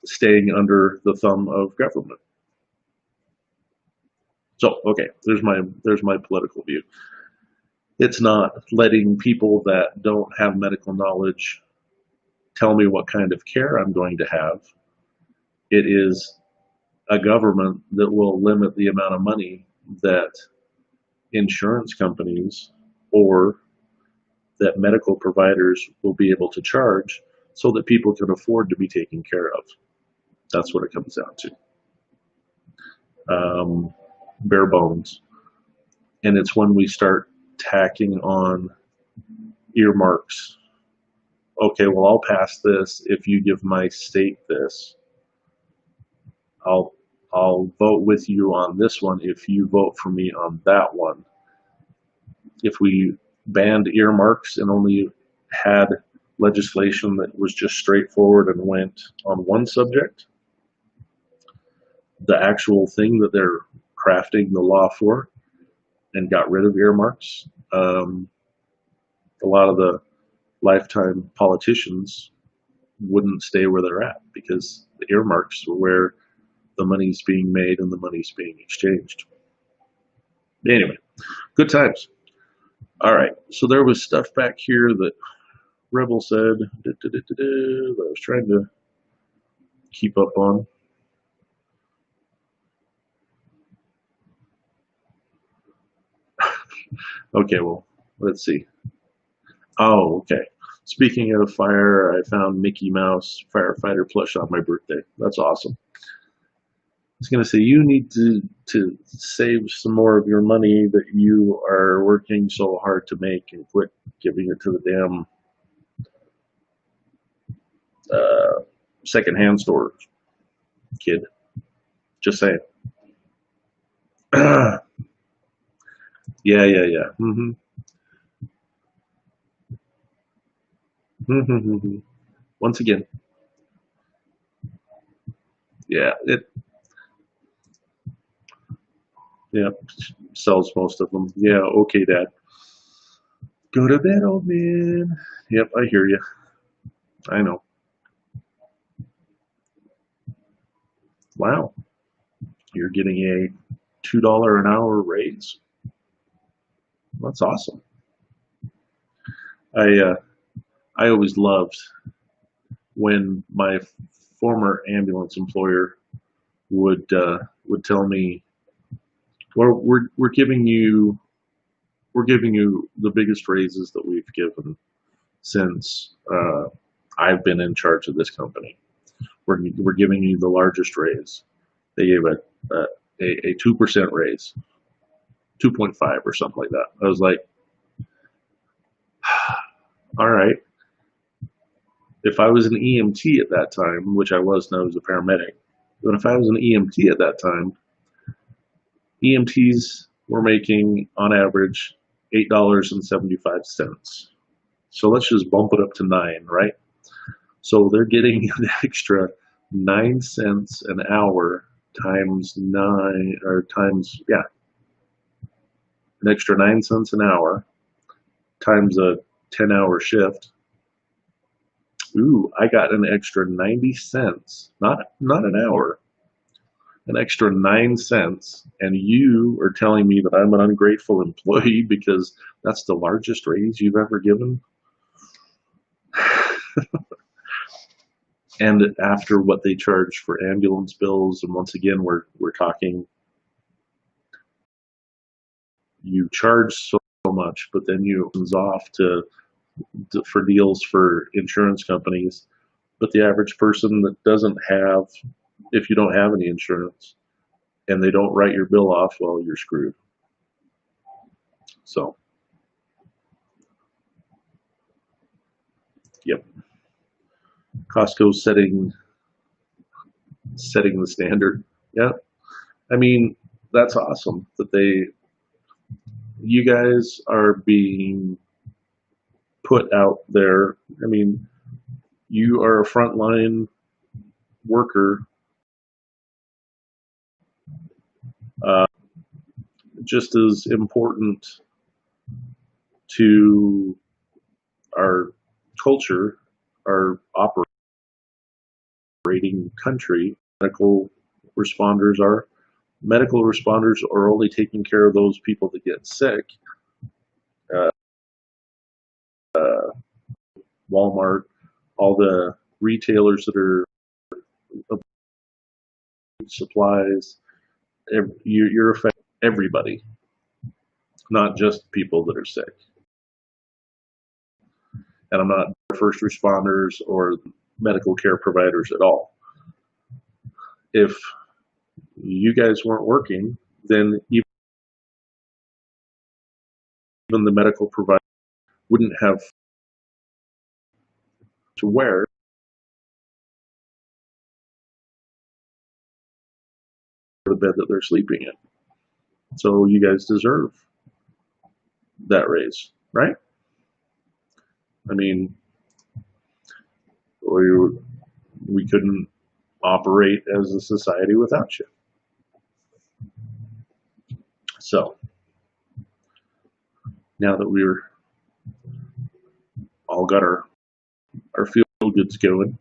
staying under the thumb of government. So, okay, there's my political view. It's not letting people that don't have medical knowledge tell me what kind of care I'm going to have. It is a government that will limit the amount of money that insurance companies or that medical providers will be able to charge so that people can afford to be taken care of. That's what it comes down to. Bare bones. And it's when we start tacking on earmarks. Okay, well, I'll pass this if you give my state this. I'll vote with you on this one if you vote for me on that one. If we banned earmarks and only had legislation that was just straightforward and went on one subject, the actual thing that they're crafting the law for, and got rid of earmarks, a lot of the lifetime politicians wouldn't stay where they're at, because the earmarks are where the money's being made and the money's being exchanged. Anyway, good times. All right, so there was stuff back here that Rebel said that I was trying to keep up on. Okay, well, let's see. Oh, okay. Speaking of fire, I found Mickey Mouse firefighter plush on my birthday. That's awesome. I was going to say, you need to save some more of your money that you are working so hard to make and quit giving it to the damn secondhand stores, kid. Just saying. Yeah. Mm-hmm. Once again, yeah, yeah, sells most of them. Yeah, okay, Dad. Go to bed, old man. Yep, I hear you. I know. Wow, you're getting a $2 an hour raise. That's awesome. I always loved when my former ambulance employer would tell me, well, we're giving you the biggest raises that we've given since I've been in charge of this company. We're giving you the largest raise. They gave a 2% raise, 2.5 or something like that. I was like, all right. If I was an EMT at that time, which I was now as a paramedic, but if I was an EMT at that time, EMTs were making on average $8.75. So let's just bump it up to 9, right? So they're getting an extra 9 cents an hour times 9, or times, yeah, an extra 9 cents an hour times a 10-hour shift. Ooh, I got an extra 90 cents, not an hour, an extra 9 cents, and you are telling me that I'm an ungrateful employee because that's the largest raise you've ever given? And after what they charge for ambulance bills, and once again, we're talking, you charge so much, but then you opens off for deals for insurance companies. But the average person that doesn't have, if you don't have any insurance and they don't write your bill off, well, you're screwed. So, yep. Costco's setting the standard. Yeah. I mean, that's awesome that you guys are being put out there. I mean, you are a frontline worker, just as important to our culture, our operating country. Medical responders are only taking care of those people that get sick. Walmart, all the retailers that are supplies, you're affecting everybody, not just people that are sick. And I'm not first responders or medical care providers at all. If you guys weren't working, then even the medical provider wouldn't have to wear the bed that they're sleeping in. So you guys deserve that raise, right? I mean, we couldn't operate as a society without you. So now that we're all got our feel goods going,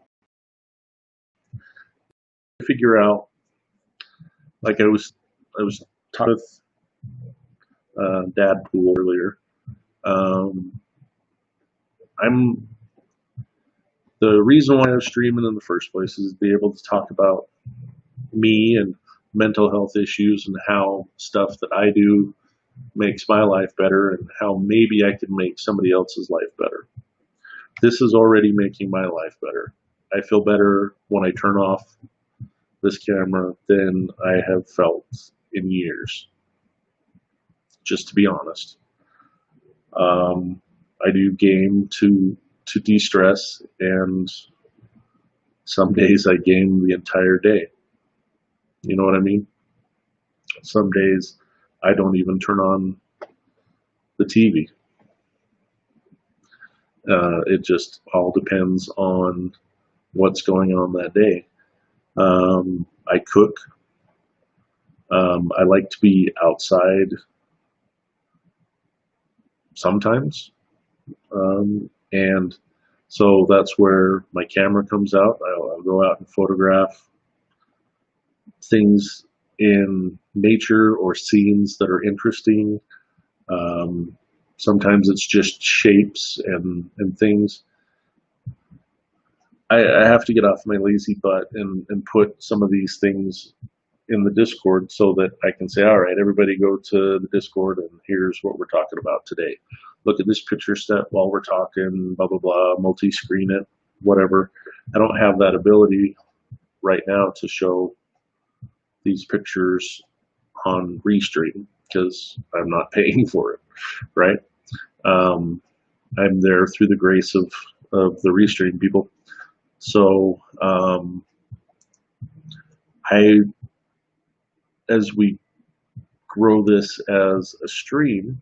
figure out, like I was talking with Dad Pool earlier. The reason why I'm streaming in the first place is to be able to talk about me and mental health issues and how stuff that I do makes my life better and how maybe I can make somebody else's life better. This is already making my life better. I feel better when I turn off this camera than I have felt in years, just to be honest. I do game to de-stress, and some days I game the entire day. You know what I mean? Some days I don't even turn on the TV. It just all depends on what's going on that day. I cook. I like to be outside sometimes. And so that's where my camera comes out. I'll go out and photograph things in nature or scenes that are interesting. Sometimes it's just shapes and things. I have to get off my lazy butt and put some of these things in the Discord so that I can say, all right, everybody go to the Discord and here's what we're talking about today. Look at this picture set while we're talking, blah, blah, blah, multi-screen it, whatever. I don't have that ability right now to show these pictures on Restream because I'm not paying for it, right? I'm there through the grace of the Restream people. So as we grow this as a stream,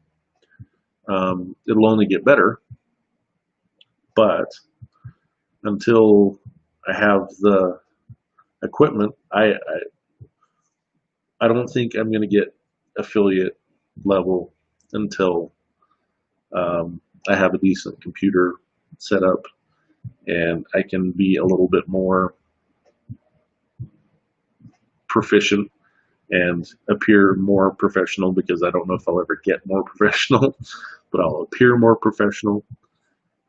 it'll only get better. But until I have the equipment, I don't think I'm going to get affiliate level until I have a decent computer set up and I can be a little bit more proficient and appear more professional, because I don't know if I'll ever get more professional, but I'll appear more professional.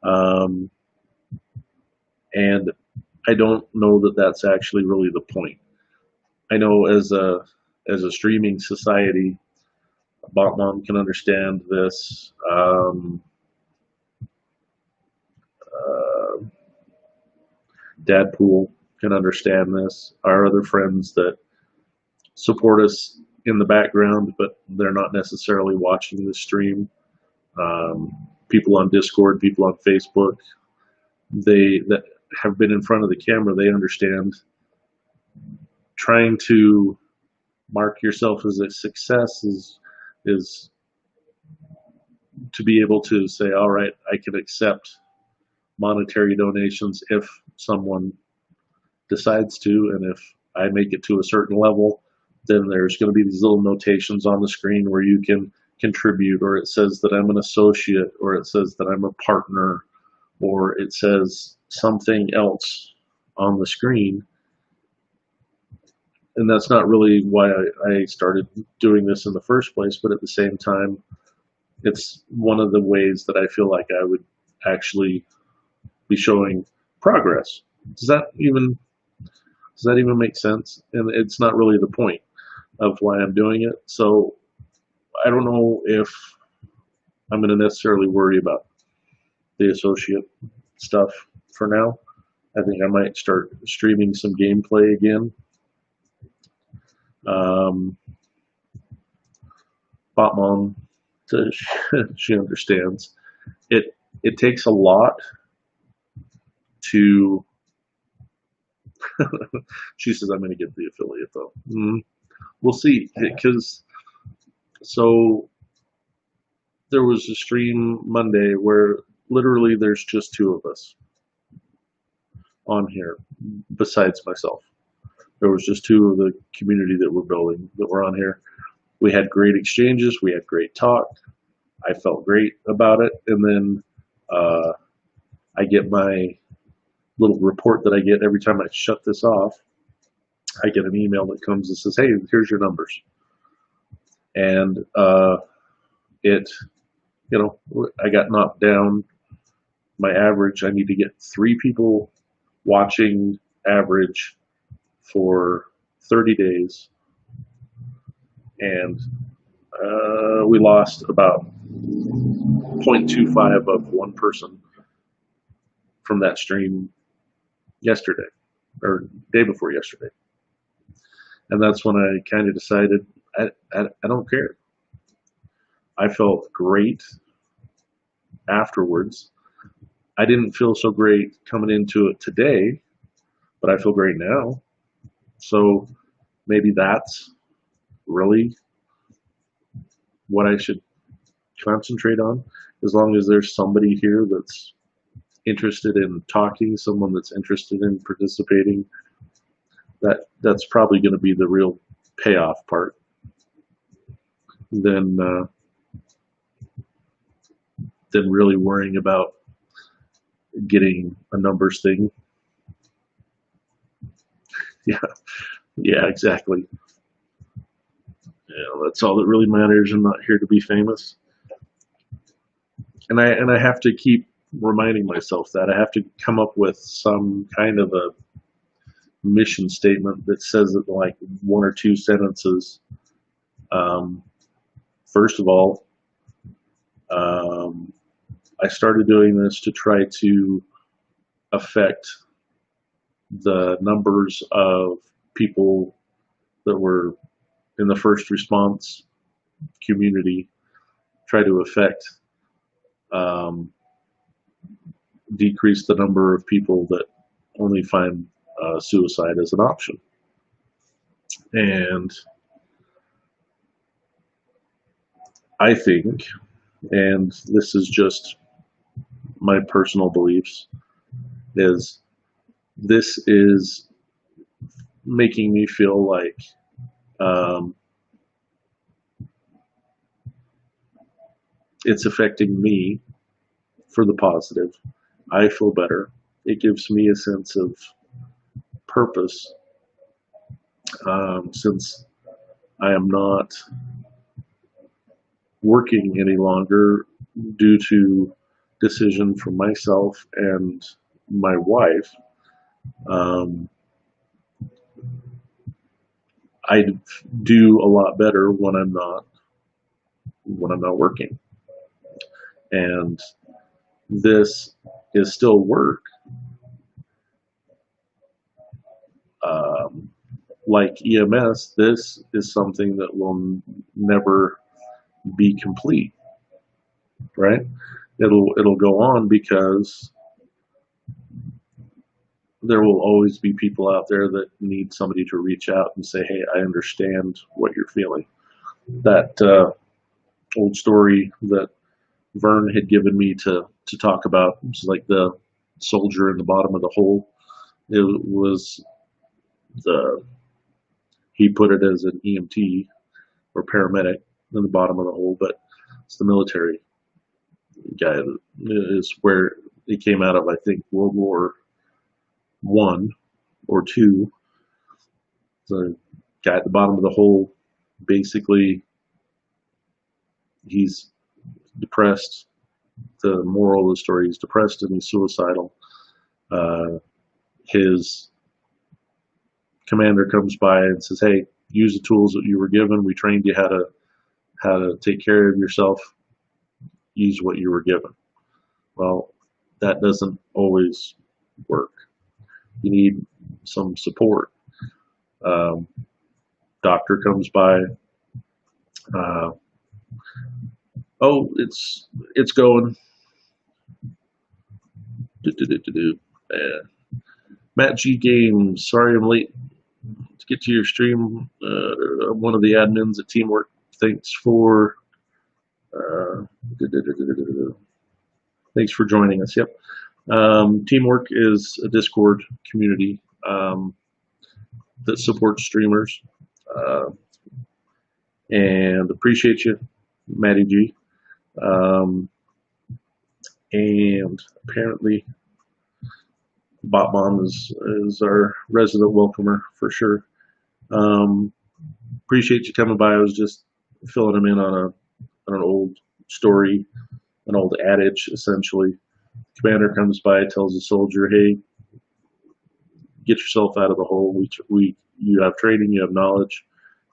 And I don't know that that's actually really the point. I know as a streaming society, Botmom can understand this. Dadpool can understand this. Our other friends that support us in the background, but they're not necessarily watching the stream. People on Discord, people on Facebook, that have been in front of the camera, they understand trying to mark yourself as a success is to be able to say, all right, I can accept monetary donations if someone decides to, and if I make it to a certain level, then there's going to be these little notations on the screen where you can contribute, or it says that I'm an associate, or it says that I'm a partner, or it says something else on the screen. And that's not really why I started doing this in the first place, but at the same time, it's one of the ways that I feel like I would actually be showing progress. Does that even make sense? And it's not really the point of why I'm doing it. So I don't know if I'm going to necessarily worry about the associate stuff for now. I think I might start streaming some gameplay again. Botmom, she understands. It takes a lot to, she says, I'm going to get the affiliate though. We'll see. Because, so there was a stream Monday where literally there's just two of us on here besides myself. There was just two of the community that we're building that were on here. We had great exchanges. We had great talk. I felt great about it. And then I get my little report that I get every time I shut this off. I get an email that comes and says, hey, here's your numbers. And it, you know, I got knocked down. My average, I need to get 3 people watching average for 30 days. And we lost about 0.25 of one person from that stream yesterday, or day before yesterday. And that's when I kind of decided I don't care. I felt great afterwards. I didn't feel so great coming into it today, but I feel great now. So maybe that's really what I should concentrate on. As long as there's somebody here that's interested in talking, someone that's interested in participating, that's probably going to be the real payoff part. Then really worrying about getting a numbers thing. Yeah, exactly. Yeah, that's all that really matters. I'm not here to be famous. And I have to keep reminding myself that I have to come up with some kind of a mission statement that says it like 1 or 2 sentences. First of all, I started doing this to try to affect the numbers of people that were in the first response community, try to affect, decrease the number of people that only find suicide as an option. And I think, and this is just my personal beliefs, is this is making me feel like it's affecting me for the positive. I feel better. It gives me a sense of purpose, since I am not working any longer due to decision from myself and my wife. I do a lot better when I'm not working, and this is still work. Like EMS, this is something that will never be complete, right? It'll go on because there will always be people out there that need somebody to reach out and say, hey, I understand what you're feeling. That old story that Vern had given me to talk about, it's like the soldier in the bottom of the hole. It was he put it as an EMT or paramedic in the bottom of the hole, but it's the military guy. Is where he came out of, I think, World War I or II. The guy at the bottom of the hole, basically, he's depressed. The moral of the story, he's depressed and he's suicidal. His commander comes by and says, hey, use the tools that you were given. We trained you how to take care of yourself. Use what you were given. Well, that doesn't always work. You need some support. Doctor comes by. Oh, it's going. Matt G Games, sorry I'm late to get to your stream. One of the admins at Teamwork. Thanks for uh, thanks for joining us. Yep. Teamwork is a Discord community that supports streamers, uh, and appreciate you, Matty G. Um, and apparently, Bot Bomb is our resident welcomer for sure. Appreciate you coming by. I was just filling him in on an old story, an old adage, essentially. Commander comes by, tells the soldier, "Hey, get yourself out of the hole. You have training, you have knowledge.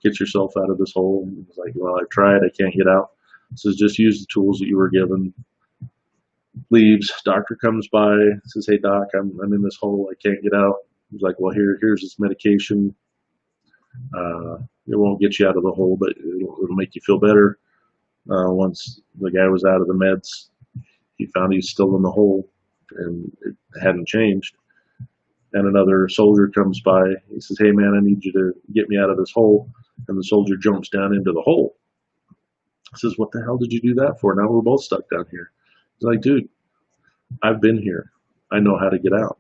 Get yourself out of this hole." And he's like, "Well, I've tried. I can't get out." So just use the tools that you were given. Leaves. Doctor comes by, says, "Hey, Doc, I'm in this hole. I can't get out." He's like, "Well, here's this medication. It won't get you out of the hole, but it'll make you feel better." Once the guy was out of the meds, he found he's still in the hole, and it hadn't changed. And another soldier comes by. He says, "Hey, man, I need you to get me out of this hole." And the soldier jumps down into the hole. He says, "What the hell did you do that for? Now we're both stuck down here." He's like, "Dude, I've been here. I know how to get out."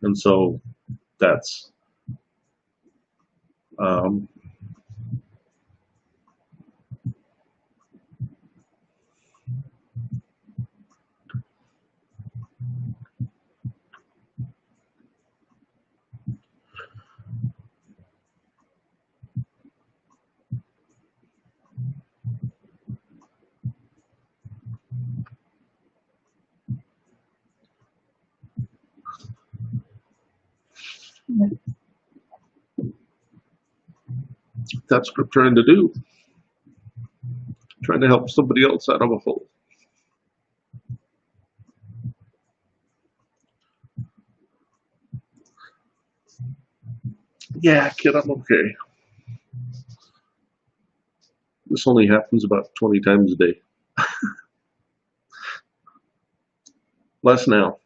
And so that's um, that's what I'm trying to do. Trying to help somebody else out of a hole. Yeah, kid, I'm okay. This only happens about 20 times a day. Less now.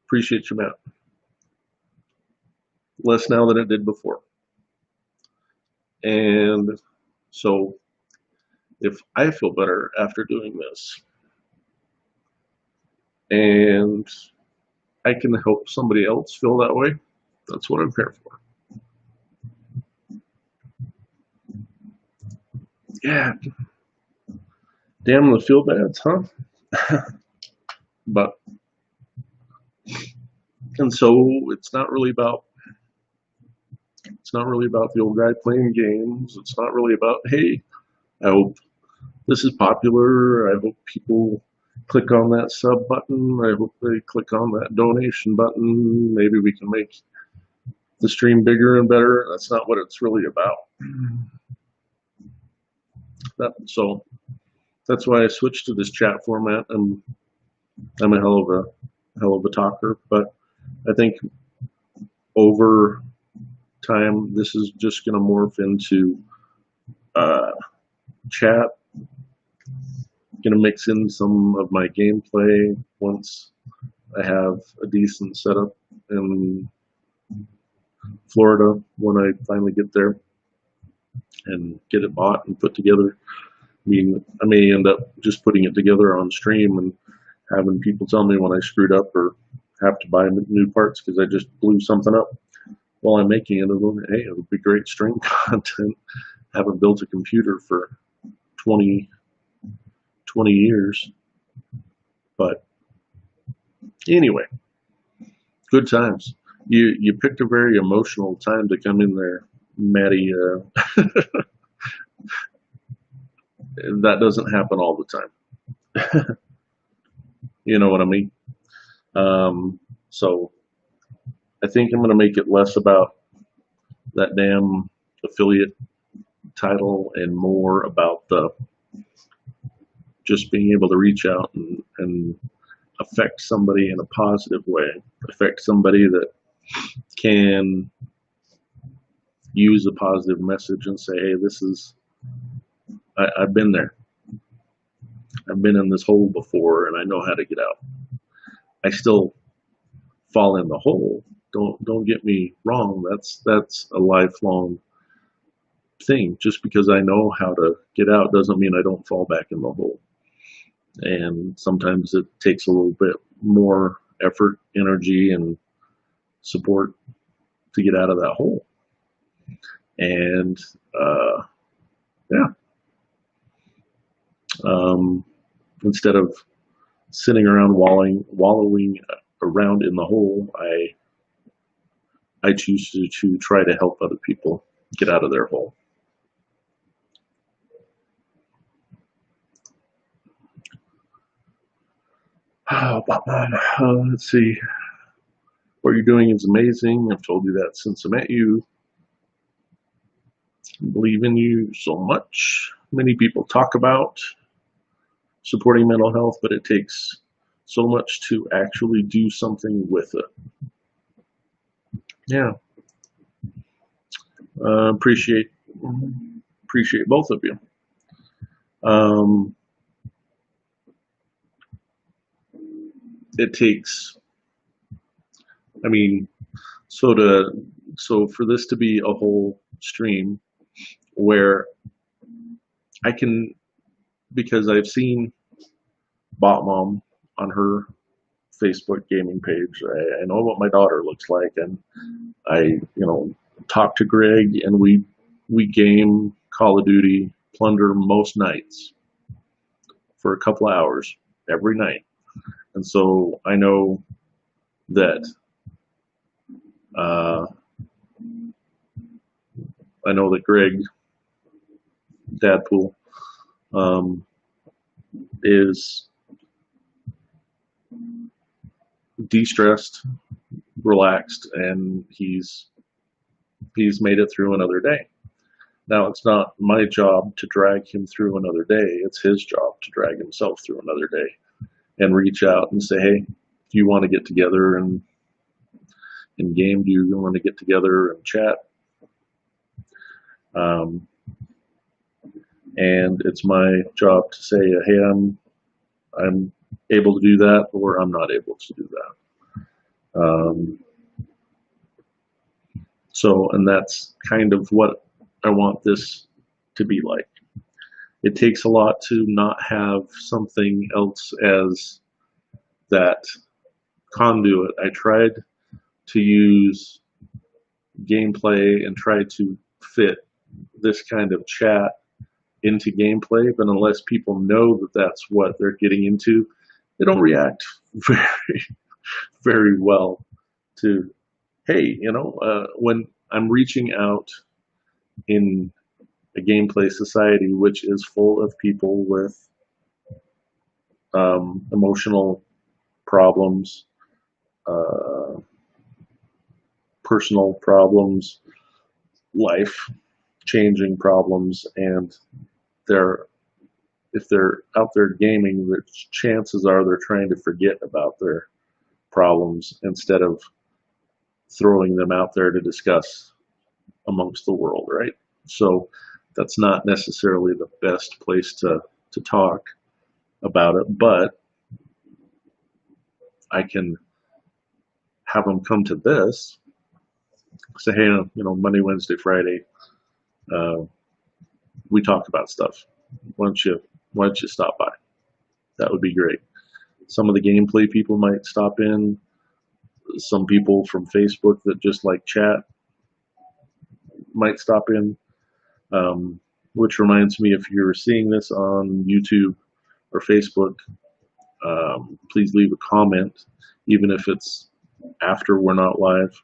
Appreciate you, Matt. Less now than it did before. And so if I feel better after doing this and I can help somebody else feel that way, that's what I'm here for. Yeah. Damn the feel bads, huh? But and so it's not really about the old guy playing games. It's not really about, hey, I hope this is popular. I hope people click on that sub button. I hope they click on that donation button. Maybe we can make the stream bigger and better. That's not what it's really about. So that's why I switched to this chat format. I'm a hell of a talker, but I think over time this is just going to morph into chat. Going to mix in some of my gameplay once I have a decent setup in Florida when I finally get there and get it bought and put together. I mean, I may end up just putting it together on stream and having people tell me when I screwed up or have to buy new parts because I just blew something up while I'm making it. Hey, it would be great stream content. Haven't built a computer for 20 years. But anyway, good times. You picked a very emotional time to come in there, Maddie. That doesn't happen all the time. You know what I mean? So I think I'm going to make it less about that damn affiliate title and more about the just being able to reach out and affect somebody in a positive way, affect somebody that can use a positive message and say, hey, this is, I've been there. I've been in this hole before and I know how to get out. I still fall in the hole. Don't get me wrong. That's a lifelong thing. Just because I know how to get out doesn't mean I don't fall back in the hole. And sometimes it takes a little bit more effort, energy, and support to get out of that hole. And yeah, instead of sitting around wallowing around in the hole, I choose to try to help other people get out of their hole. Let's see. What you're doing is amazing. I've told you that since I met you. I believe in you so much. Many people talk about supporting mental health, but it takes so much to actually do something with it. Yeah. Appreciate both of you. It takes, I mean, so for this to be a whole stream where I can, because I've seen Bot Mom on her Facebook gaming page. I know what my daughter looks like, and I, talk to Greg, and we game Call of Duty Plunder most nights for a couple of hours every night. And so I know that Greg Dadpool is de-stressed, relaxed, and he's made it through another day. Now, it's not my job to drag him through another day. It's his job to drag himself through another day and reach out and say, hey, do you want to get together and game? Do you want to get together and chat? And it's my job to say, hey, I'm able to do that, or I'm not able to do that. And that's kind of what I want this to be like. It takes a lot to not have something else as that conduit. I tried to use gameplay and try to fit this kind of chat into gameplay, but unless people know that that's what they're getting into, they don't react very, very well to, hey, when I'm reaching out in a gameplay society which is full of people with emotional problems, personal problems, life-changing problems, and if they're out there gaming, the chances are they're trying to forget about their problems instead of throwing them out there to discuss amongst the world, right? So that's not necessarily the best place to talk about it, but I can have them come to this, say, hey, Monday, Wednesday, Friday, we talk about stuff. Why don't you stop by? That would be great. Some of the gameplay people might stop in. Some people from Facebook that just like chat might stop in. Which reminds me, if you're seeing this on YouTube or Facebook, please leave a comment, even if it's after we're not live.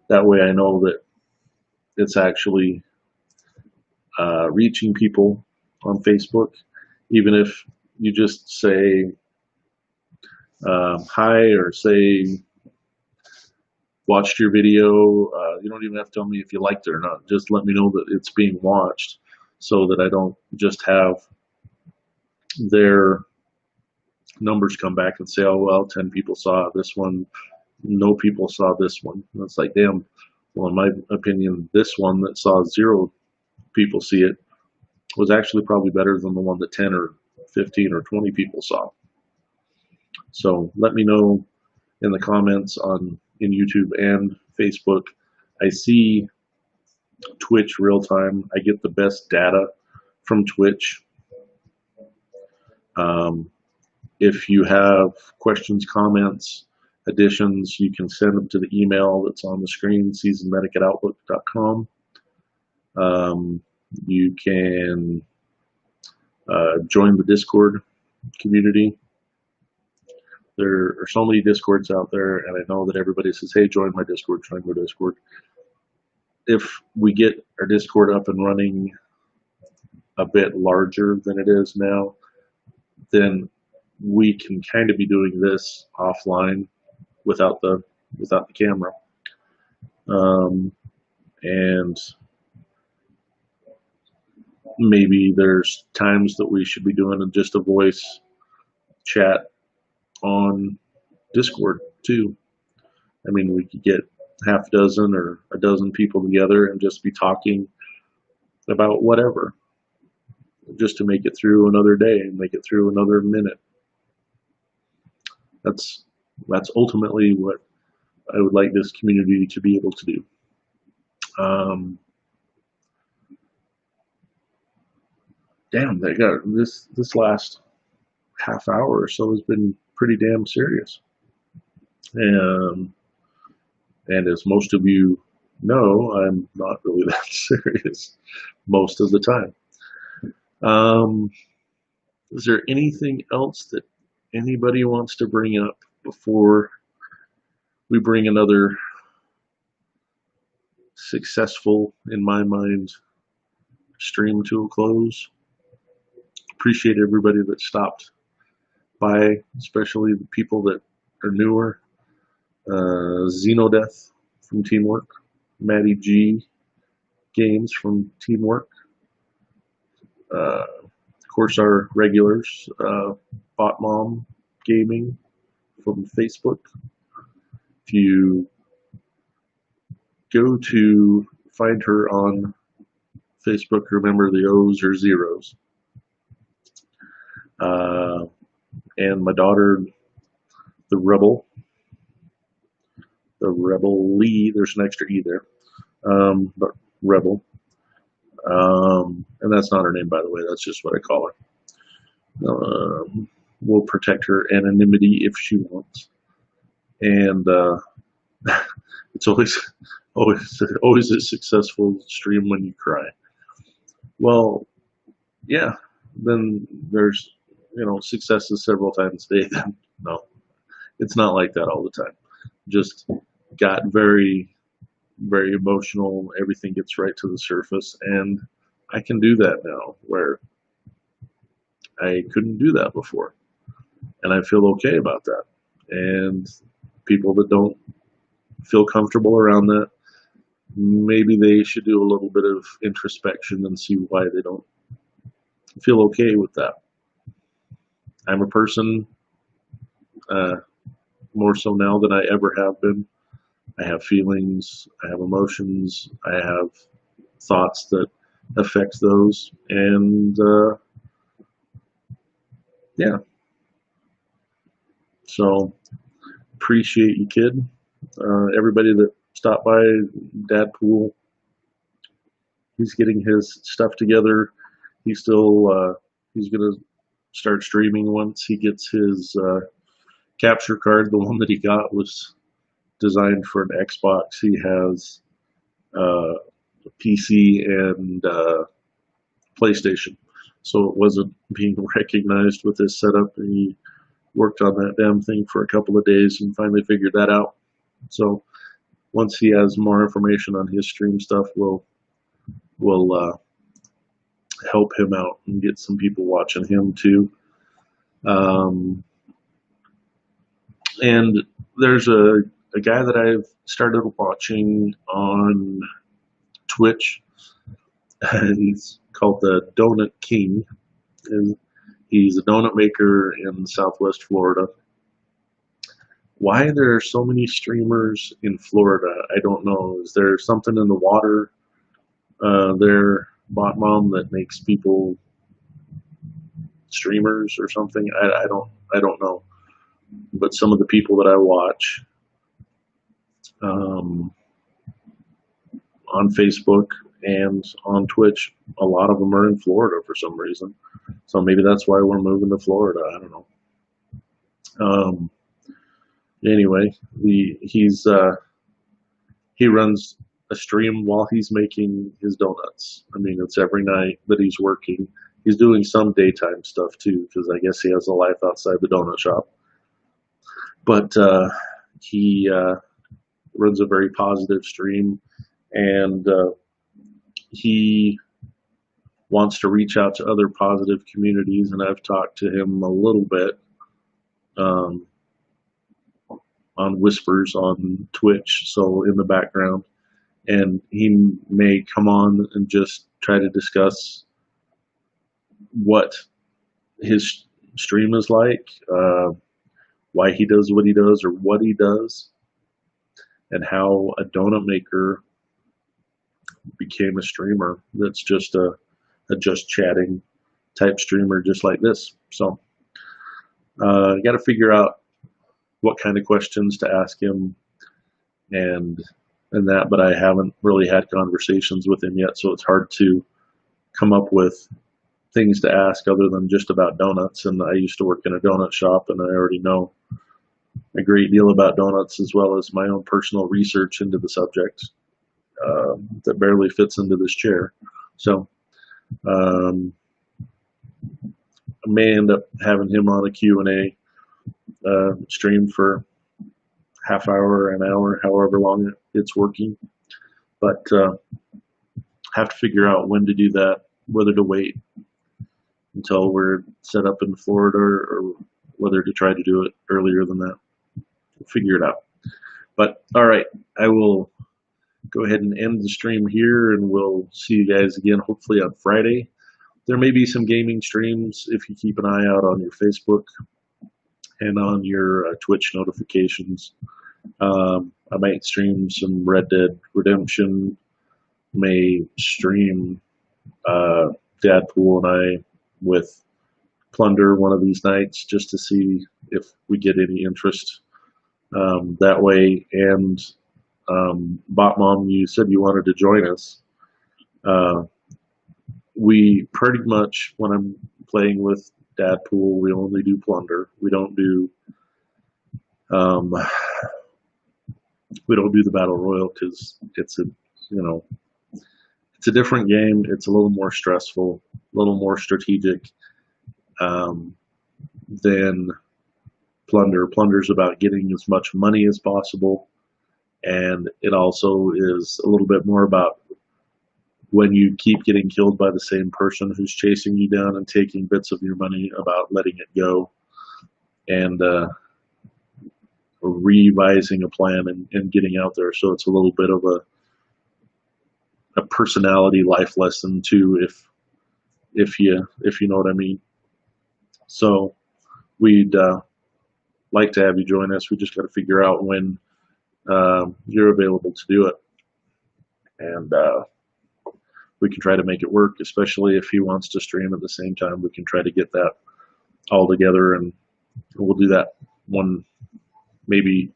That way I know that it's actually reaching people on Facebook. Even if you just say hi, or say watched your video, you don't even have to tell me if you liked it or not. Just let me know that it's being watched, so that I don't just have their numbers come back and say, oh, well, 10 people saw this one, no people saw this one. And it's like, damn, well, in my opinion, this one that saw 0 people see it was actually probably better than the one that 10 or 15 or 20 people saw. So let me know in the comments in YouTube and Facebook. I see Twitch real time. I get the best data from Twitch. If you have questions, comments, additions, you can send them to the email that's on the screen, seasonedmedic@outlook.com. You can join the Discord community. There are so many Discords out there, and I know that everybody says, hey, join my Discord, join my Discord. If we get our Discord up and running a bit larger than it is now, then we can kind of be doing this offline without the camera. And maybe there's times that we should be doing just a voice chat on Discord too. I mean, we could get half a dozen or a dozen people together and just be talking about whatever, just to make it through another day and make it through another minute. That's ultimately what I would like this community to be able to do. Damn, they got this last half hour or so has been pretty damn serious. And as most of you know, I'm not really that serious most of the time. Is there anything else that anybody wants to bring up before we bring another successful, in my mind, stream to a close? Appreciate everybody that stopped by, especially the people that are newer. Xenodeath from Teamwork, Maddie G Games from Teamwork, of course our regulars, Bot Mom Gaming from Facebook. If you go to find her on Facebook, remember the O's are zeros. And my daughter, the Rebel Lee, there's an extra E there, but Rebel, and that's not her name, by the way, that's just what I call her. We'll protect her anonymity if she wants, and it's always a successful stream when you cry. Well, yeah, then there's, successes several times a day. Then no, it's not like that all the time. Just got very, very emotional. Everything gets right to the surface, and I can do that now where I couldn't do that before, and I feel okay about that. And people that don't feel comfortable around that, maybe they should do a little bit of introspection and see why they don't feel okay with that. I'm a person, more so now than I ever have been. I have feelings, I have emotions, I have thoughts that affect those, and yeah. So appreciate you, kid. Everybody that stopped by, Dadpool, he's getting his stuff together. He's still he's gonna start streaming once he gets his capture card. The one that he got was designed for an Xbox. He has a PC and PlayStation, so it wasn't being recognized with his setup, and he worked on that damn thing for a couple of days and finally figured that out. So once he has more information on his stream stuff, we'll help him out and get some people watching him too. And there's a guy that I've started watching on Twitch. He's called the Donut King. And he's a donut maker in Southwest Florida. Why there are so many streamers in Florida, I don't know. Is there something in the water there, Bot Mom, that makes people streamers or something. I don't know. But some of the people that I watch um, on Facebook and on Twitch, a lot of them are in Florida for some reason. So maybe that's why we're moving to Florida. I don't know. Anyway, he runs a stream while he's making his donuts. I mean, it's every night that he's working. He's doing some daytime stuff too, because I guess he has a life outside the donut shop. But he runs a very positive stream, and he wants to reach out to other positive communities, and I've talked to him a little bit on whispers on Twitch, so in the background, and he may come on and just try to discuss what his stream is like, why he does what he does or what he does, and how a donut maker became a streamer that's just a just chatting type streamer just like this. So I got to figure out what kind of questions to ask him and that, but I haven't really had conversations with him yet, so it's hard to come up with things to ask other than just about donuts. And I used to work in a donut shop, and I already know a great deal about donuts, as well as my own personal research into the subject that barely fits into this chair. So I may end up having him on a Q&A stream for half hour, an hour, however long it's working. But have to figure out when to do that, whether to wait until we're set up in Florida or whether to try to do it earlier than that. We'll figure it out. But all right, I will go ahead and end the stream here, and we'll see you guys again hopefully on Friday. There may be some gaming streams if you keep an eye out on your Facebook and on your Twitch notifications. I might stream some Red Dead Redemption, may stream Dadpool and I with Plunder one of these nights just to see if we get any interest that way. And Bot Mom, you said you wanted to join us. We pretty much, when I'm playing with Dadpool, we only do Plunder. We don't do the Battle Royal because it's it's a different game. It's a little more stressful, a little more strategic than Plunder. Plunder's about getting as much money as possible, and it also is a little bit more about when you keep getting killed by the same person who's chasing you down and taking bits of your money, about letting it go and revising a plan and getting out there. So it's a little bit of a personality life lesson too, if you know what I mean. So we'd like to have you join us. We just got to figure out when you're available to do it, and we can try to make it work, especially if he wants to stream at the same time. We can try to get that all together, and we'll do that maybe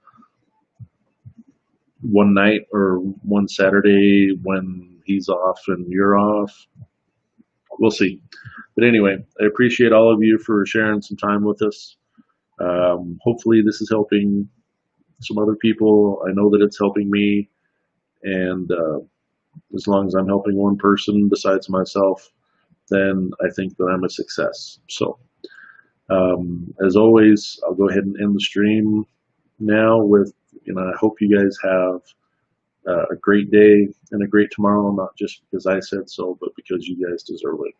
one night or one Saturday when he's off and you're off. We'll see. But anyway, I appreciate all of you for sharing some time with us. Hopefully this is helping some other people. I know that it's helping me, and as long as I'm helping one person besides myself, then I think that I'm a success. So as always, I'll go ahead and end the stream now with, I hope you guys have a great day and a great tomorrow, not just because I said so, but because you guys deserve it.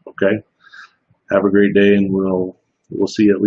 Okay? Have a great day, and we'll see you at least